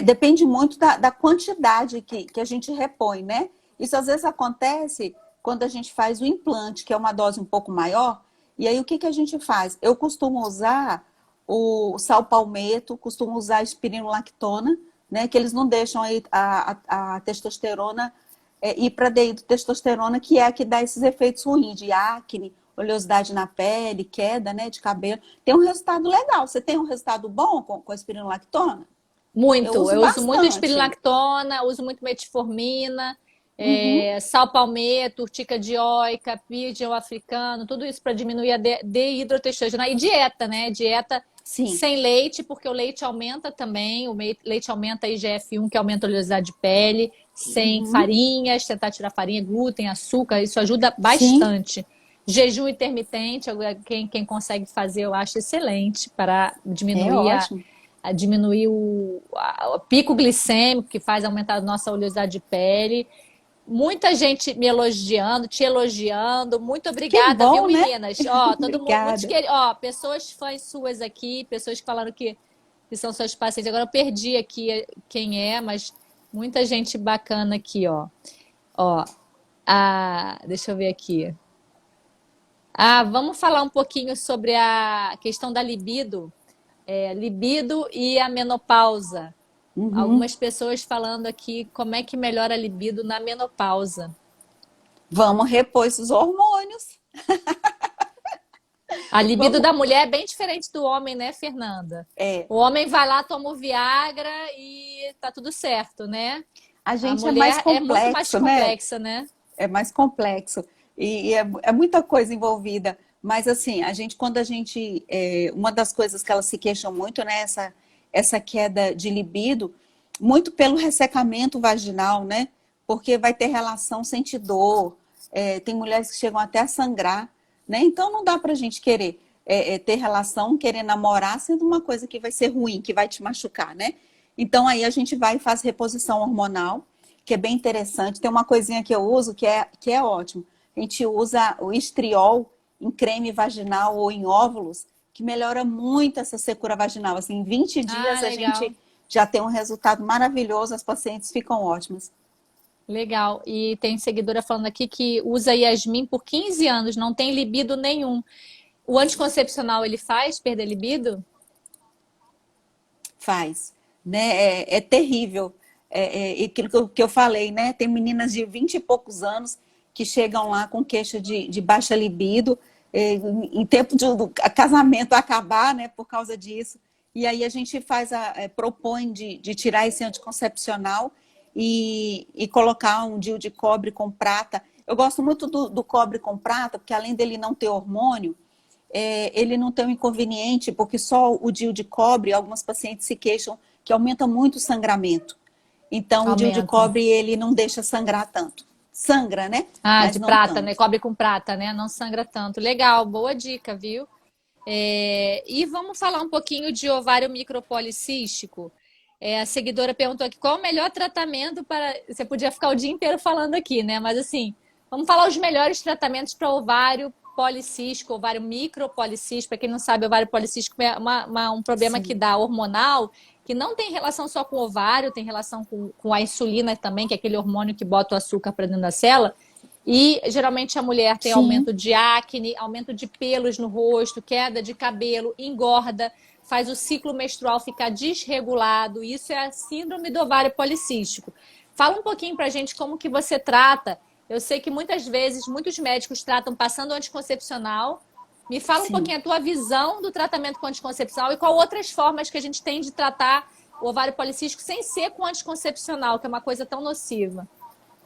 depende muito da quantidade que a gente repõe, né? Isso às vezes acontece quando a gente faz o implante, que é uma dose um pouco maior, e aí o que a gente faz? Eu costumo usar o sal palmeto, costumo usar a espironolactona, né? Que eles não deixam aí a testosterona ir para dentro, testosterona, que é a que dá esses efeitos ruins de acne, oleosidade na pele, queda, né, de cabelo. Tem um resultado legal. Você tem um resultado bom com a espironolactona? Eu Muito. uso Eu uso muito bastante. espironolactona, uso muito metformina, Uhum. sal palmeto, urtica dioica, pigeon africano, tudo isso para diminuir a dehidrotestosterona. E dieta, né? Dieta Sim. sem leite, porque o leite aumenta também, leite aumenta a IGF-1, que aumenta a oleosidade de pele, sem Uhum. farinhas, tentar tirar farinha, glúten, açúcar, isso ajuda Sim. bastante. Jejum intermitente, quem consegue fazer, eu acho excelente para É diminuir ótimo. a diminuir o pico glicêmico, que faz aumentar a nossa oleosidade de pele. Muita gente me elogiando, te elogiando. Muito Que obrigada, viu, bom, né? meninas? Ó, todo mundo, Obrigada. ó, pessoas fãs suas aqui, pessoas que falaram que são seus pacientes. Agora eu perdi aqui quem é, mas muita gente bacana aqui, ó. Ó, deixa eu ver aqui. Vamos falar um pouquinho sobre a questão da libido, libido e a menopausa. Uhum. Algumas pessoas falando aqui como é que melhora a libido na menopausa. Vamos repor os hormônios. A libido Vamos. da mulher é bem diferente do homem, né, Fernanda? É, O homem vai lá, toma o Viagra e tá tudo certo, né? a A gente é mais mulher é muito mais complexo, né? complexa, né? É mais complexo e é muita coisa envolvida. Mas assim, quando a gente, uma das coisas que elas se queixam muito, né, essa queda de libido, muito pelo ressecamento vaginal, né? Porque vai ter relação sentir dor, tem mulheres que chegam até a sangrar, né? Então não dá pra gente querer ter relação, querer namorar, sendo uma coisa que vai ser ruim, que vai te machucar, né? Então aí a gente vai e faz reposição hormonal, que é bem interessante. Tem uma coisinha que eu uso que é ótimo. A gente usa o estriol em creme vaginal ou em óvulos, que melhora muito essa secura vaginal. Assim, em 20 Ah, dias a legal. gente já tem um resultado maravilhoso, as pacientes ficam ótimas. Legal. E tem seguidora falando aqui que usa Yasmin por 15 anos, não tem libido nenhum. O anticoncepcional ele faz perder libido? Faz, né? É terrível. É aquilo que eu falei, né? Tem meninas de 20 e poucos anos que chegam lá com queixa de baixa libido, em tempo do casamento acabar, né? Por causa disso. E aí a gente propõe de tirar esse anticoncepcional e colocar um DIU de cobre com prata. Eu gosto muito do cobre com prata, porque além dele não ter hormônio, ele não tem um inconveniente, porque só o DIU de cobre, algumas pacientes se queixam que aumenta muito o sangramento. Então, o DIU de Aumenta. cobre, ele não deixa sangrar tanto. Sangra, né? Ah, Mas de não prata, né? tanto. Cobre com prata, né? Não sangra tanto. Legal, boa dica, viu? E vamos falar um pouquinho de ovário micropolicístico. A seguidora perguntou aqui qual o melhor tratamento para. Você podia ficar o dia inteiro falando aqui, né? Mas assim, vamos falar os melhores tratamentos para ovário policístico, ovário micropolicístico. Para quem não sabe, ovário policístico é um problema que Sim. dá hormonal, que não tem relação só com o ovário, tem relação com a insulina também, que é aquele hormônio que bota o açúcar para dentro da célula. E geralmente a mulher tem Sim. aumento de acne, aumento de pelos no rosto, queda de cabelo, engorda, faz o ciclo menstrual ficar desregulado. Isso é a síndrome do ovário policístico. Fala um pouquinho pra gente como que você trata. Eu sei que muitas vezes muitos médicos tratam passando anticoncepcional. Me fala um Sim. pouquinho a tua visão do tratamento com anticoncepcional e qual outras formas que a gente tem de tratar o ovário policístico sem ser com anticoncepcional, que é uma coisa tão nociva.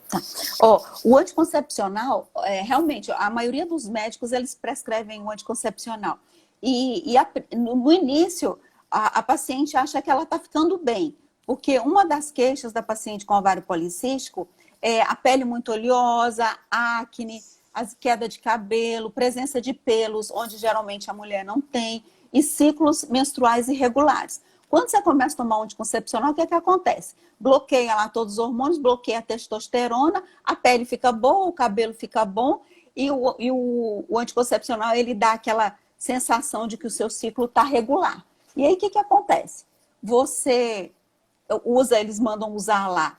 Tá. Ó, o anticoncepcional, realmente, a maioria dos médicos, eles prescrevem o anticoncepcional. No início, a paciente acha que ela está ficando bem, porque uma das queixas da paciente com ovário policístico é a pele muito oleosa, acne, as queda de cabelo, presença de pelos, onde geralmente a mulher não tem, e ciclos menstruais irregulares. Quando você começa a tomar um anticoncepcional, o que é que acontece? Bloqueia lá todos os hormônios, bloqueia a testosterona, a pele fica boa, o cabelo fica bom, e o anticoncepcional, ele dá aquela sensação de que o seu ciclo está regular. E aí, o que acontece? Você usa, eles mandam usar lá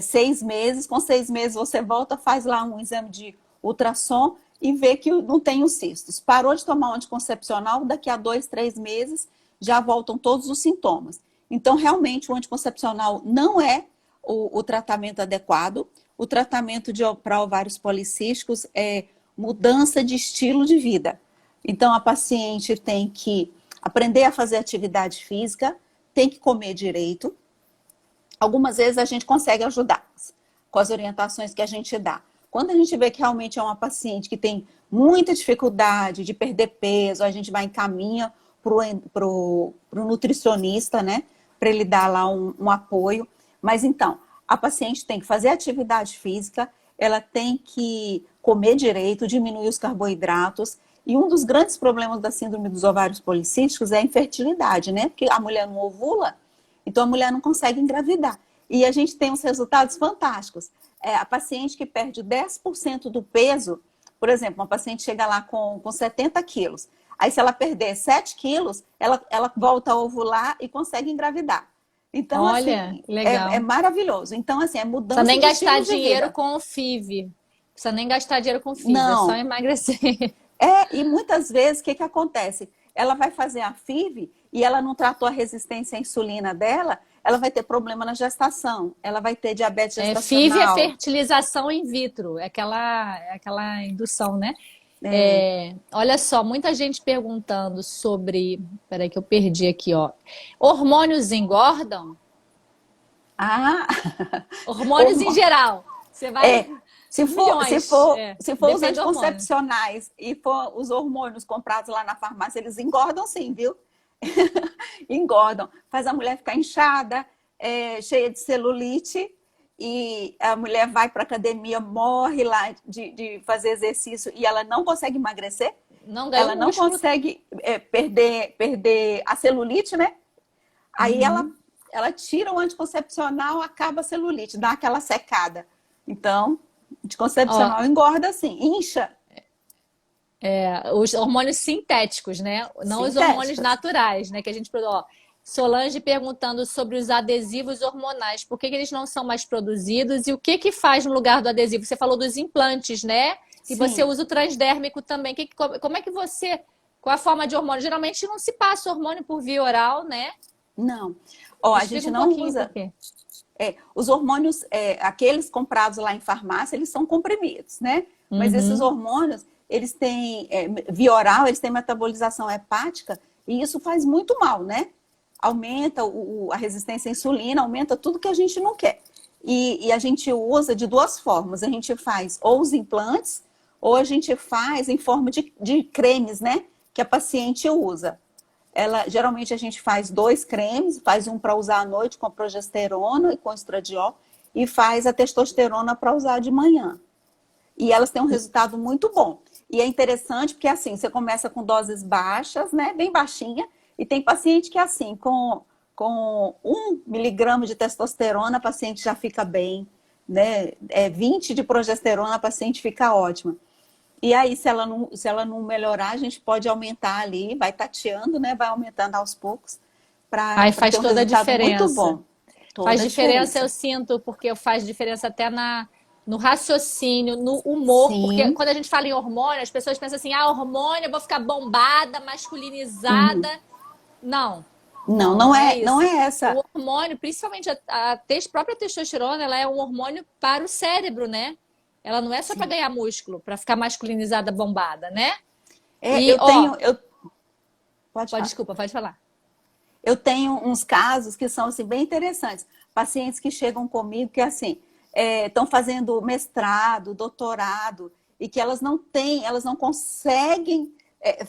6 meses, com 6 meses você volta, faz lá um exame de ultrassom e vê que não tem os cistos. Parou de tomar um anticoncepcional, daqui a 2, 3 meses já voltam todos os sintomas. Então, realmente, o anticoncepcional não é o tratamento adequado. O tratamento para ovários policísticos é mudança de estilo de vida. Então, a paciente tem que aprender a fazer atividade física, tem que comer direito. Algumas vezes a gente consegue ajudar com as orientações que a gente dá. Quando a gente vê que realmente é uma paciente que tem muita dificuldade de perder peso, a gente vai encaminha para o nutricionista, né? Para ele dar lá um apoio. Mas então, a paciente tem que fazer atividade física, ela tem que comer direito, diminuir os carboidratos. E um dos grandes problemas da síndrome dos ovários policísticos é a infertilidade, né? Porque a mulher não ovula, então a mulher não consegue engravidar. E a gente tem uns resultados fantásticos. A paciente que perde 10% do peso, por exemplo, uma paciente chega lá com 70 quilos. Aí, se ela perder 7 quilos, ela volta a ovular e consegue engravidar. Então, Olha, assim, é legal. maravilhoso. Então, assim, é Precisa mudança nem de gastar estilo de dinheiro vida. com o FIV. Precisa nem gastar dinheiro com o FIV, é só Não. emagrecer. E muitas vezes, o que acontece? Ela vai fazer a FIV e ela não tratou a resistência à insulina dela, ela vai ter problema na gestação, ela vai ter diabetes FIV é gestacional. fertilização in vitro, é aquela indução, né? É. Olha só, muita gente perguntando sobre. Peraí, que eu perdi aqui, ó. Hormônios engordam? Ah, Hormônios em hormônio. geral. Você vai. É, se for, se Milhões. for, se for os Depende do hormônio. anticoncepcionais e for os hormônios comprados lá na farmácia, eles engordam sim, viu? Engordam. Faz a mulher ficar inchada, cheia de celulite, e a mulher vai para academia, morre lá de fazer exercício e ela não consegue emagrecer, Não ela ganhou não músculo. consegue perder a celulite, né? Aí Uhum. ela tira o anticoncepcional, acaba a celulite, dá aquela secada. Então, Ó, anticoncepcional engorda assim, incha, os hormônios sintéticos, né? Não os hormônios sintéticas. naturais, né? Que a gente produz. Ó, Solange perguntando sobre os adesivos hormonais. Por que que eles não são mais produzidos? E o que que faz no lugar do adesivo? Você falou dos implantes, né? E você Sim, usa o transdérmico também. Como é que você. Qual a forma de hormônio? Geralmente não se passa hormônio por via oral, né? não. Ó, a Explica gente um não pouquinho por usa. quê. Os hormônios, aqueles comprados lá em farmácia, eles são comprimidos, né? Mas esses Uhum. hormônios, eles têm, via oral, eles têm metabolização hepática e isso faz muito mal, né? Aumenta a resistência à insulina, aumenta tudo que a gente não quer. E a gente usa de duas formas. A gente faz ou os implantes, ou a gente faz em forma de cremes, né? Que a paciente usa. Geralmente a gente faz 2 cremes, faz um para usar à noite com progesterona e com estradiol, e faz a testosterona para usar de manhã. E elas têm um resultado muito bom. E é interessante porque assim, você começa com doses baixas, né? Bem baixinha, e tem paciente que assim, com 1 miligrama de testosterona, a paciente já fica bem, né? 20 de progesterona, a paciente fica ótima. E aí, se ela não melhorar, a gente pode aumentar ali, vai tateando, né? Vai aumentando aos poucos Aí para ter faz um toda a resultado muito diferença. bom. Faz Toda a diferença, eu diferença. sinto, porque faz diferença até no raciocínio, no humor, porque Sim. quando a gente fala em hormônio, as pessoas pensam assim, hormônio, eu vou ficar bombada, masculinizada. Uhum. Não, Não, não, não não é é, não isso. é essa. O hormônio, principalmente a própria testosterona, ela é um hormônio para o cérebro, né? Ela não é só para Sim. ganhar músculo, para ficar masculinizada, bombada, né? É, E, eu ó, tenho, pode falar. desculpa, pode falar. Eu tenho uns casos que são assim, bem interessantes. Pacientes que chegam comigo que assim estão fazendo mestrado, doutorado e que elas não têm, elas não conseguem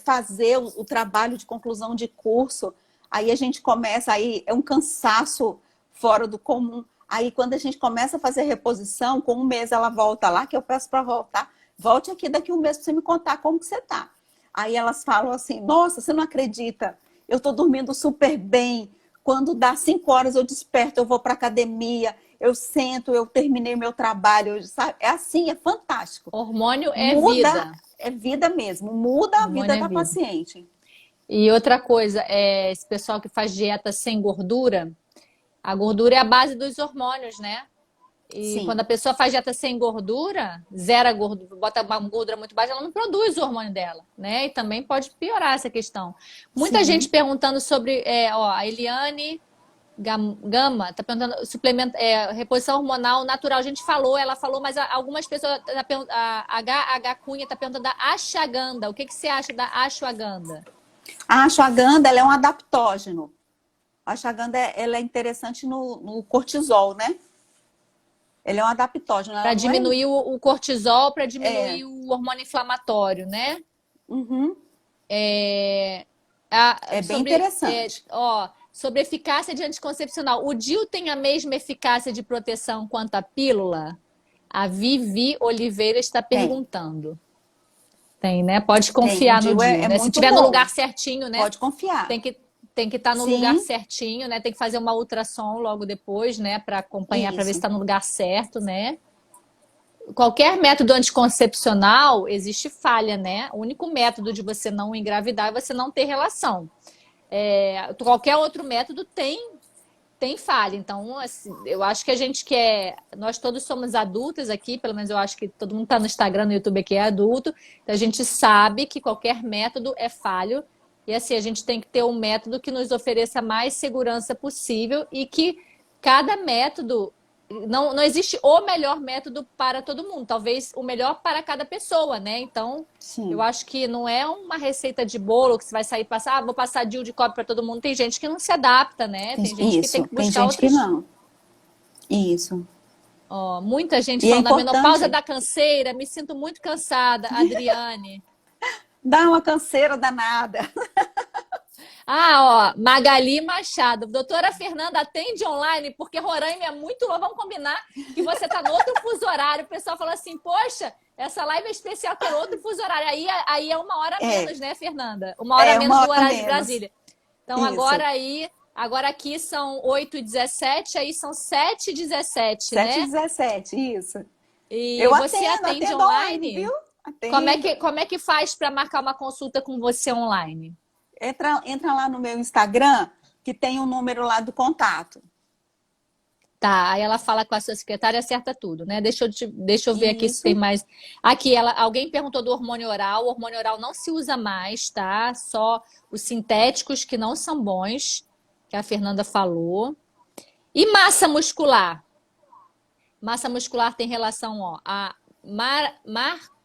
fazer o trabalho de conclusão de curso. Aí a gente começa, aí é um cansaço fora do comum. Aí quando a gente começa a fazer reposição, com 1 mês ela volta lá, que eu peço para voltar, volte aqui daqui 1 mês para você me contar como que você está. Aí elas falam assim, nossa, você não acredita, eu estou dormindo super bem. Quando dá 5 horas eu desperto, eu vou para academia, eu sento, eu terminei meu trabalho. Sabe? É assim, é fantástico. Hormônio é Muda, vida. é vida mesmo, muda a vida Hormônio é da vida. paciente. E outra coisa, esse pessoal que faz dieta sem gordura, a gordura é a base dos hormônios, né? E quando Sim. a pessoa faz dieta sem gordura, zera a gordura, bota uma gordura muito baixa, ela não produz o hormônio dela, né? E também pode piorar essa questão. Muita gente Sim. perguntando sobre, a Eliane Gama tá perguntando suplemento, reposição hormonal natural. A gente falou, ela falou, mas algumas pessoas, a H Cunha tá perguntando da ashwagandha. O que que você acha da ashwagandha? A ashwagandha, ela é um adaptógeno. A ashwagandha, ela é interessante no cortisol, né? Ele é um adaptógeno, Para ela não é... diminuir o cortisol, para É, diminuir o hormônio inflamatório, né? uhum, É, é bem interessante. sobre eficácia de anticoncepcional. O DIU tem a mesma eficácia de proteção quanto a pílula? A Vivi Oliveira está Tem, perguntando. Tem, né? Pode tem. O confiar no DIU DIU, é né? Se muito tiver no bom. lugar certinho, né? Pode confiar. Tem que estar no lugar Sim, certinho, né? Tem que fazer uma ultrassom logo depois, né? Para acompanhar, para ver se isso. está no lugar certo, né? Qualquer método anticoncepcional existe falha, né? O único método de você não engravidar é você não ter relação. Qualquer outro método tem falha. Então, assim, eu acho que a gente quer. Nós todos somos adultos aqui, pelo menos eu acho que todo mundo está no Instagram, no YouTube aqui é adulto. Então, a gente sabe que qualquer método é falho. E assim, a gente tem que ter um método que nos ofereça mais segurança possível e que cada método. Não existe o melhor método para todo mundo, talvez o melhor para cada pessoa, né? Então, eu Sim, acho que não é uma receita de bolo que você vai sair e passar, vou passar DIU de cobre para todo mundo. Tem gente que não se adapta, né? Tem gente que tem isso. que Tem buscar gente que outros. não. Isso. Ó, muita gente E é falando da menopausa importante da canseira, me sinto muito cansada, Adriane. dar uma canseira danada. Ah, ó, Magali Machado. Doutora Fernanda, atende online, porque Roraima é muito longe. Vamos combinar que você está no outro fuso horário. O pessoal fala assim, poxa, essa live é especial, tem outro fuso horário. Aí é uma hora a É, menos, né, Fernanda? Uma hora a é menos uma do hora horário de menos. Brasília. Então Isso. agora aqui são 8h17, aí são 7h17, Sete e né? 17, isso. E Eu você atendo, atende atendo online, online? viu? Atendo. Como é que faz para marcar uma consulta com você online? Entra lá no meu Instagram, que tem um número lá do contato. Tá, aí ela fala com a sua secretária e acerta tudo, né? Deixa eu ver aqui se tem Isso. mais. Aqui, alguém perguntou do hormônio oral. O hormônio oral não se usa mais, tá? Só os sintéticos que não são bons, que a Fernanda falou. E massa muscular? Massa muscular tem relação, ó, a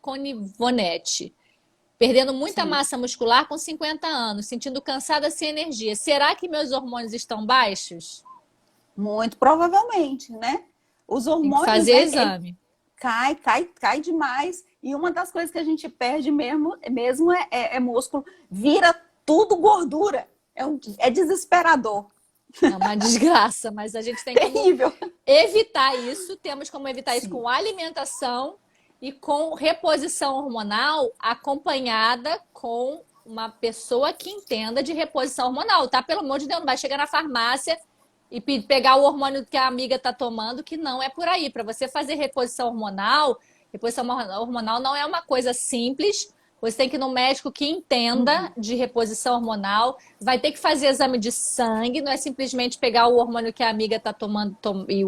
Marconivonete. Perdendo muita Sim. massa muscular com 50 anos, sentindo cansada sem energia. Será que meus hormônios estão baixos? Muito provavelmente, né? Os Tem que hormônios, fazer né? exame. Cai demais. E uma das coisas que a gente perde mesmo é músculo. Vira tudo gordura. É desesperador. É uma desgraça, mas a gente tem como Terrível. evitar isso. Temos como evitar isso Sim. com alimentação e com reposição hormonal acompanhada com uma pessoa que entenda de reposição hormonal, tá? Pelo amor de Deus, não vai chegar na farmácia e pegar o hormônio que a amiga está tomando, que não é por aí. Para você fazer reposição hormonal não é uma coisa simples. Você tem que ir no médico que entenda Uhum. de reposição hormonal, vai ter que fazer exame de sangue, não é simplesmente pegar o hormônio que a amiga está tomando e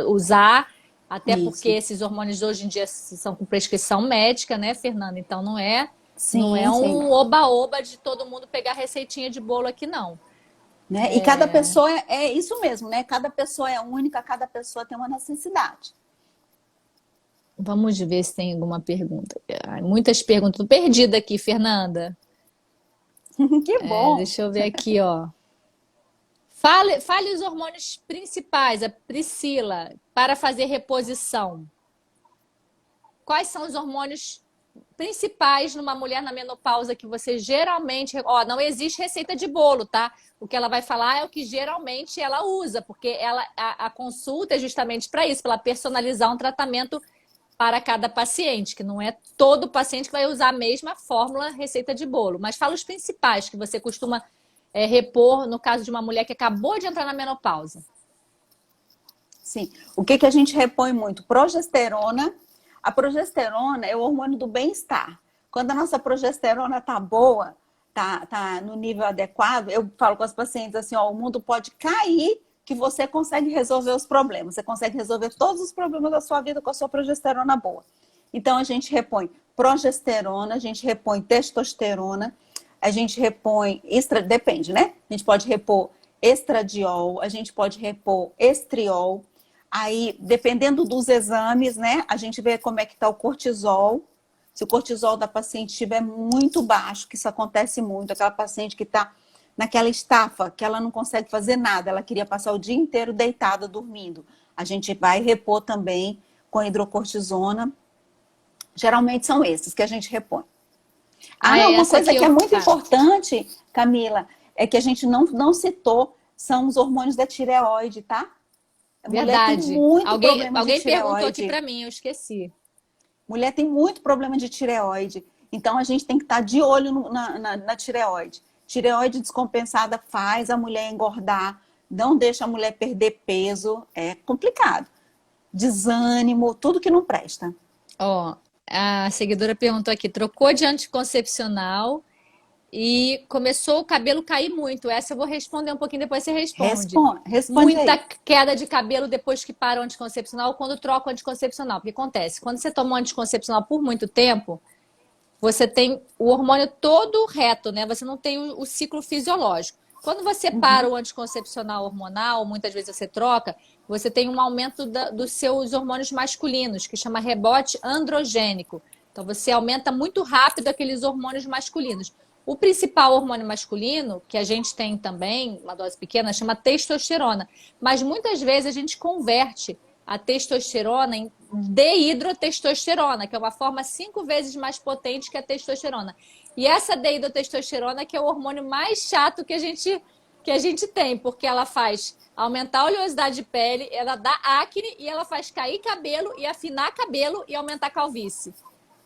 usar, até porque Isso. esses hormônios hoje em dia são com prescrição médica, né, Fernanda? Então não é Sim, sim. um oba-oba de todo mundo pegar receitinha de bolo aqui, não. Né? E cada pessoa é isso mesmo, né? Cada pessoa é única, cada pessoa tem uma necessidade. Vamos ver se tem alguma pergunta. Ai, muitas perguntas. Tô perdida aqui, Fernanda. Que bom. Deixa eu ver aqui, ó. Fale os hormônios principais, a Priscila, para fazer reposição. Quais são os hormônios principais numa mulher na menopausa que você geralmente. Ó, não existe receita de bolo, tá? O que ela vai falar é o que geralmente ela usa, porque a consulta é justamente para isso, para ela personalizar um tratamento para cada paciente, que não é todo paciente que vai usar a mesma fórmula receita de bolo. Mas fala os principais que você costuma repor no caso de uma mulher que acabou de entrar na menopausa. Sim. O que a gente repõe muito? Progesterona. A progesterona é o hormônio do bem-estar. Quando a nossa progesterona tá boa, tá no nível adequado, eu falo com as pacientes assim, ó, o mundo pode cair que você consegue resolver os problemas. Você consegue resolver todos os problemas da sua vida com a sua progesterona boa. Então, a gente repõe progesterona, a gente repõe testosterona, a gente repõe, depende, né? A gente pode repor estradiol, a gente pode repor estriol. Aí, dependendo dos exames, né? A gente vê como é que está o cortisol. Se o cortisol da paciente estiver muito baixo, que isso acontece muito, aquela paciente que está naquela estafa, que ela não consegue fazer nada, ela queria passar o dia inteiro deitada, dormindo. A gente vai repor também com hidrocortisona. Geralmente são esses que a gente repõe. Ah, Ah, é uma essa coisa aqui que é eu. muito Ah, importante, Camila, é que a gente não citou, são os hormônios da tireoide, tá? A mulher tem verdade. muito problema de Alguém perguntou aqui tireoide. para mim, eu esqueci. Mulher tem muito problema de tireoide. Então, a gente tem que estar de olho na tireoide. Tireoide descompensada faz a mulher engordar, não deixa a mulher perder peso. É complicado. Desânimo, tudo que não presta. Ó, a seguidora perguntou aqui: trocou de anticoncepcional e começou o cabelo cair muito. Essa eu vou responder um pouquinho, depois você responde. Responde Muita aí. queda de cabelo depois que para o anticoncepcional ou quando troca o anticoncepcional. O que acontece? Quando você toma um anticoncepcional por muito tempo, você tem o hormônio todo reto, né? Você não tem o ciclo fisiológico. Quando você para o anticoncepcional hormonal, muitas vezes você troca, você tem um aumento dos seus hormônios masculinos, que chama rebote androgênico. Então, você aumenta muito rápido aqueles hormônios masculinos. O principal hormônio masculino, que a gente tem também, uma dose pequena, chama testosterona. Mas muitas vezes a gente converte a testosterona em dehidrotestosterona, que é uma forma 5 vezes mais potente que a testosterona. E essa dehidrotestosterona que é o hormônio mais chato que a gente tem, porque ela faz aumentar a oleosidade de pele, ela dá acne e ela faz cair cabelo e afinar cabelo e aumentar a calvície.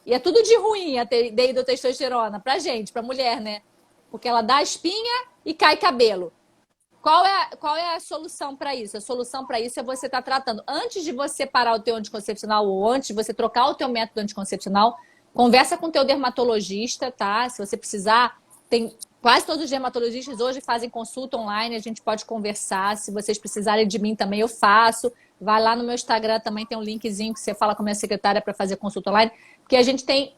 E é tudo de ruim a dehidrotestosterona pra gente, pra mulher, né? Porque ela dá espinha e cai cabelo. Qual é a solução para isso? A solução para isso é você estar tratando. Antes de você parar o teu anticoncepcional ou antes de você trocar o teu método anticoncepcional, conversa com o teu dermatologista, tá? Se você precisar, tem quase todos os dermatologistas hoje fazem consulta online, a gente pode conversar. Se vocês precisarem de mim também, eu faço. Vai lá no meu Instagram, também tem um linkzinho que você fala com a minha secretária para fazer consulta online, porque a gente tem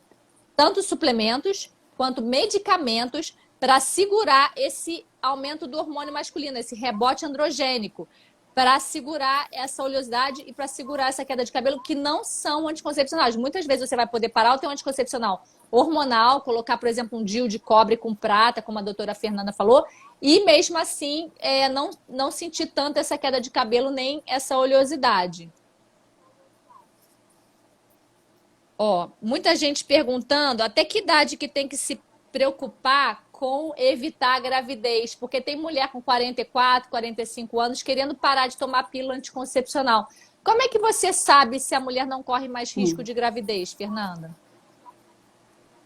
tanto suplementos quanto medicamentos para segurar esse aumento do hormônio masculino, esse rebote androgênico, para segurar essa oleosidade e para segurar essa queda de cabelo, que não são anticoncepcionais. Muitas vezes você vai poder parar o teu anticoncepcional hormonal, colocar, por exemplo, um DIU de cobre com prata, como a doutora Fernanda falou, e mesmo assim não sentir tanto essa queda de cabelo nem essa oleosidade. Ó, muita gente perguntando até que idade que tem que se preocupar com evitar a gravidez, porque tem mulher com 44, 45 anos querendo parar de tomar pílula anticoncepcional. Como é que você sabe se a mulher não corre mais risco de gravidez, Fernanda?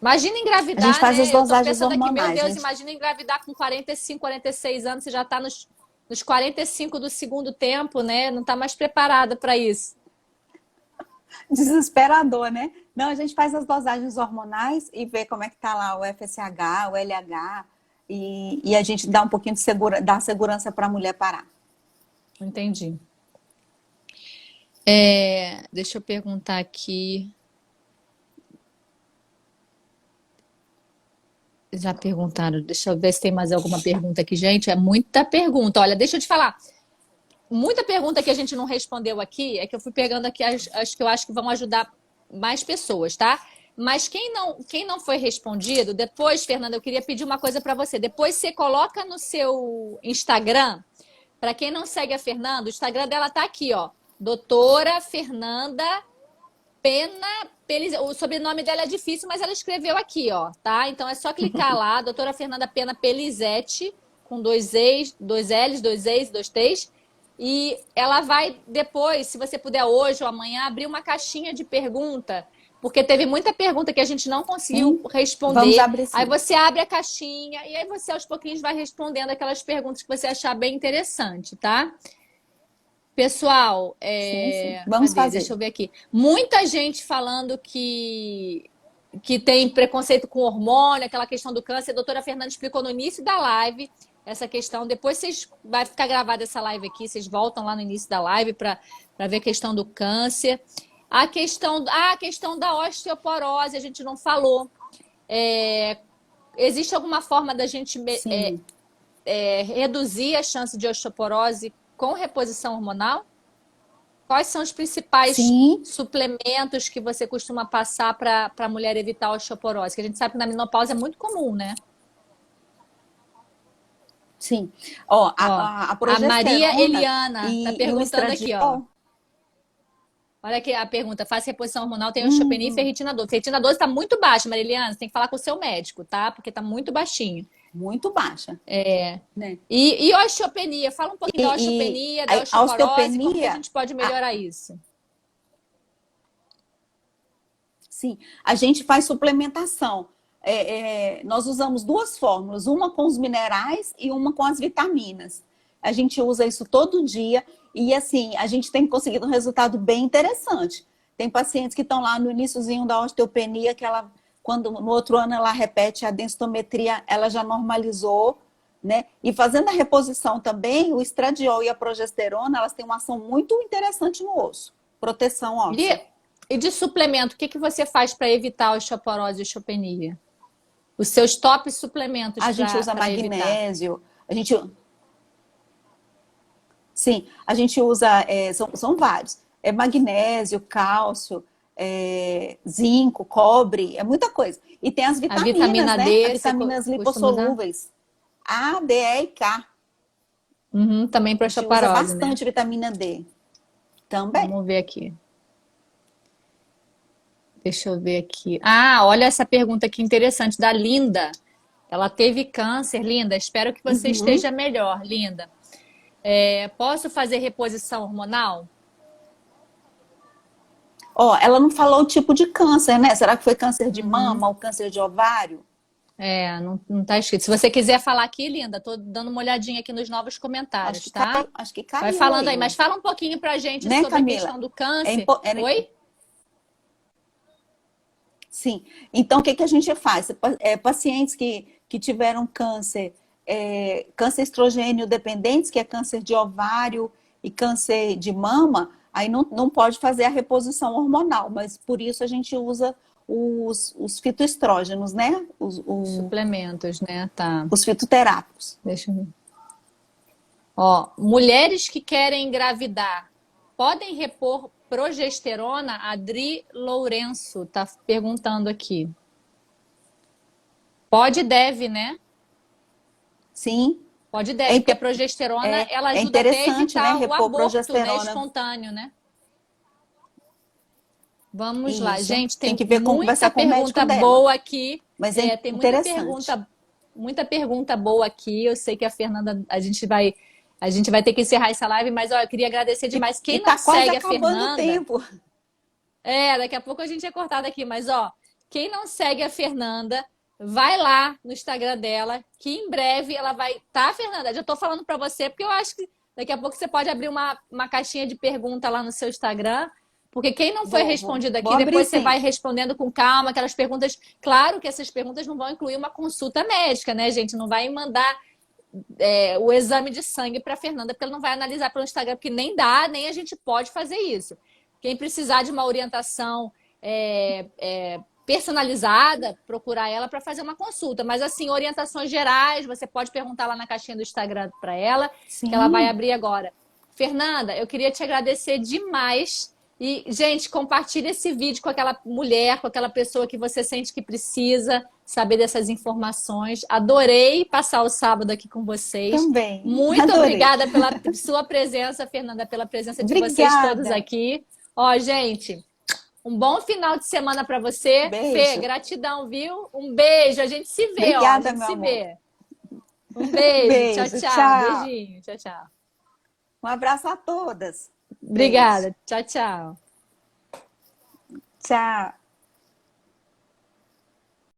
Imagina A gente engravidar, faz as né? Eu tô dosagens pensando aqui, meu hormonais, Deus, gente. imagina engravidar com 45, 46 anos, você já tá nos 45 do segundo tempo, né? Não tá mais preparada para isso. Desesperador, né? Não, a gente faz as dosagens hormonais e vê como é que tá lá o FSH, o LH, e a gente dá um pouquinho de dá segurança para a mulher parar. Entendi. Deixa eu perguntar aqui. Já perguntaram, deixa eu ver se tem mais alguma pergunta aqui, gente. É muita pergunta. Olha, deixa eu te falar. Muita pergunta que a gente não respondeu aqui é que eu fui pegando aqui as que eu acho que vão ajudar mais pessoas, tá? Mas quem não foi respondido, depois, Fernanda, eu queria pedir uma coisa para você. Depois você coloca no seu Instagram, para quem não segue a Fernanda, o Instagram dela tá aqui, ó. Doutora Fernanda Pena Pelizete. O sobrenome dela é difícil, mas ela escreveu aqui, ó, tá? Então é só clicar lá, doutora Fernanda Pena Pelizete, com 2 L's, 2 E's, 2 T's. E ela vai depois, se você puder hoje ou amanhã, abrir uma caixinha de pergunta, porque teve muita pergunta que a gente não conseguiu responder. Vamos abrir, sim. Aí você abre a caixinha e aí você aos pouquinhos vai respondendo aquelas perguntas que você achar bem interessante, tá? Pessoal, Sim. Vamos fazer. Deixa eu ver aqui. Muita gente falando que tem preconceito com hormônio, aquela questão do câncer. A doutora Fernanda explicou no início da live essa questão. Depois vai ficar gravada essa live aqui, vocês voltam lá no início da live para ver a questão do câncer. A questão da osteoporose, a gente não falou. Existe alguma forma da gente reduzir a chance de osteoporose com reposição hormonal? Quais são os principais suplementos que você costuma passar para a mulher evitar a osteoporose? Que a gente sabe que na menopausa é muito comum, né? Sim. Ó, a progesterona... A Maria Eliana está perguntando aqui, ó. ó. Olha aqui a pergunta. Faz reposição hormonal, tem osteopenia e ferritina 12. Ferritina 12 está muito baixa, Maria Eliana. Você tem que falar com o seu médico, tá? Porque está muito baixinho. Muito baixa. Né? E osteopenia? Fala um pouquinho da osteopenia, da osteoporose, como que a gente pode melhorar isso? Sim, a gente faz suplementação. Nós usamos 2 fórmulas, uma com os minerais e uma com as vitaminas. A gente usa isso todo dia e, assim, a gente tem conseguido um resultado bem interessante. Tem pacientes que estão lá no iniciozinho da osteopenia, que ela, quando no outro ano ela repete a densitometria, ela já normalizou, né? E fazendo a reposição também, o estradiol e a progesterona, elas têm uma ação muito interessante no osso. Proteção óssea. E de suplemento, o que que você faz para evitar a osteoporose e osteopenia? Os seus top suplementos A gente usa para evitar. magnésio, a gente, sim, a gente usa, são vários. É magnésio, cálcio, zinco, cobre, é muita coisa. E tem as A vitaminas, vitamina né? As D, você vitaminas costuma usar? lipossolúveis. A, D, E e K. Uhum, também A para gente usa osteoporose, né? bastante vitamina D também. Vamos ver aqui. Deixa eu ver aqui. Ah, olha essa pergunta aqui interessante da Linda. Ela teve câncer, Linda. Espero que você Uhum. esteja melhor, Linda. Posso fazer reposição hormonal? Ó, ela não falou o tipo de câncer, né? Será que foi câncer de Uhum. mama ou câncer de ovário? Não tá escrito. Se você quiser falar aqui, Linda, tô dando uma olhadinha aqui nos novos comentários, tá? Acho que Vai caiu falando aí, aí, mas fala um pouquinho pra gente né, sobre a Camila? questão do É, câncer. impo- é- Oi? sim. Então, o que que a gente faz? Pacientes que tiveram câncer, câncer estrogênio dependentes, que é câncer de ovário e câncer de mama, aí não pode fazer a reposição hormonal, mas por isso a gente usa os fitoestrógenos, né? Suplementos, né? Tá. Os fitoterápicos. Deixa eu ver. Ó, mulheres que querem engravidar podem repor progesterona? Adri Lourenço tá perguntando aqui. Pode e deve, né? Sim, Pode e é, deve, porque a inte- progesterona ela é ajuda até a interessante, né? evitar o Repor aborto, né, progesterona. espontâneo, né? Vamos lá, Isso. gente, Tem tem que ver com muita conversar com o médico pergunta dela. boa aqui. Mas é Tem interessante. muita pergunta boa aqui. Eu sei que a Fernanda, a gente vai ter que encerrar essa live, mas ó, eu queria agradecer demais. E Quem não tá quase segue a acabando o Fernanda, tempo. daqui a pouco a gente é cortado aqui, mas ó, quem não segue a Fernanda, vai lá no Instagram dela, que em breve ela vai. Tá, Fernanda? Já tô falando pra você, porque eu acho que daqui a pouco você pode abrir uma caixinha de pergunta lá no seu Instagram. Porque quem não foi respondido Vou aqui, abrir depois você sim. vai respondendo com calma, aquelas perguntas. Claro que essas perguntas não vão incluir uma consulta médica, né, gente? Não vai mandar o exame de sangue para a Fernanda, porque ela não vai analisar pelo Instagram, porque nem dá, nem a gente pode fazer isso. Quem precisar de uma orientação personalizada, procurar ela para fazer uma consulta. Mas, assim, orientações gerais, você pode perguntar lá na caixinha do Instagram para ela, que ela vai Sim, abrir agora. Fernanda, eu queria te agradecer demais. E, gente, compartilhe esse vídeo com aquela mulher, com aquela pessoa que você sente que precisa saber dessas informações. Adorei passar o sábado aqui com vocês. também. Muito Adorei. obrigada pela sua presença, Fernanda, pela presença de vocês todos Obrigada. aqui. Ó, gente, um bom final de semana para você. Fê, Beijo. gratidão, viu? Um beijo. A gente se vê, ó. A Obrigada, gente meu se amor. vê. Um beijo. Tchau, Beijo. tchau. Tchau. Beijinho. Tchau, tchau. Um abraço a todas. Beijo. Obrigada. Tchau, tchau. Tchau.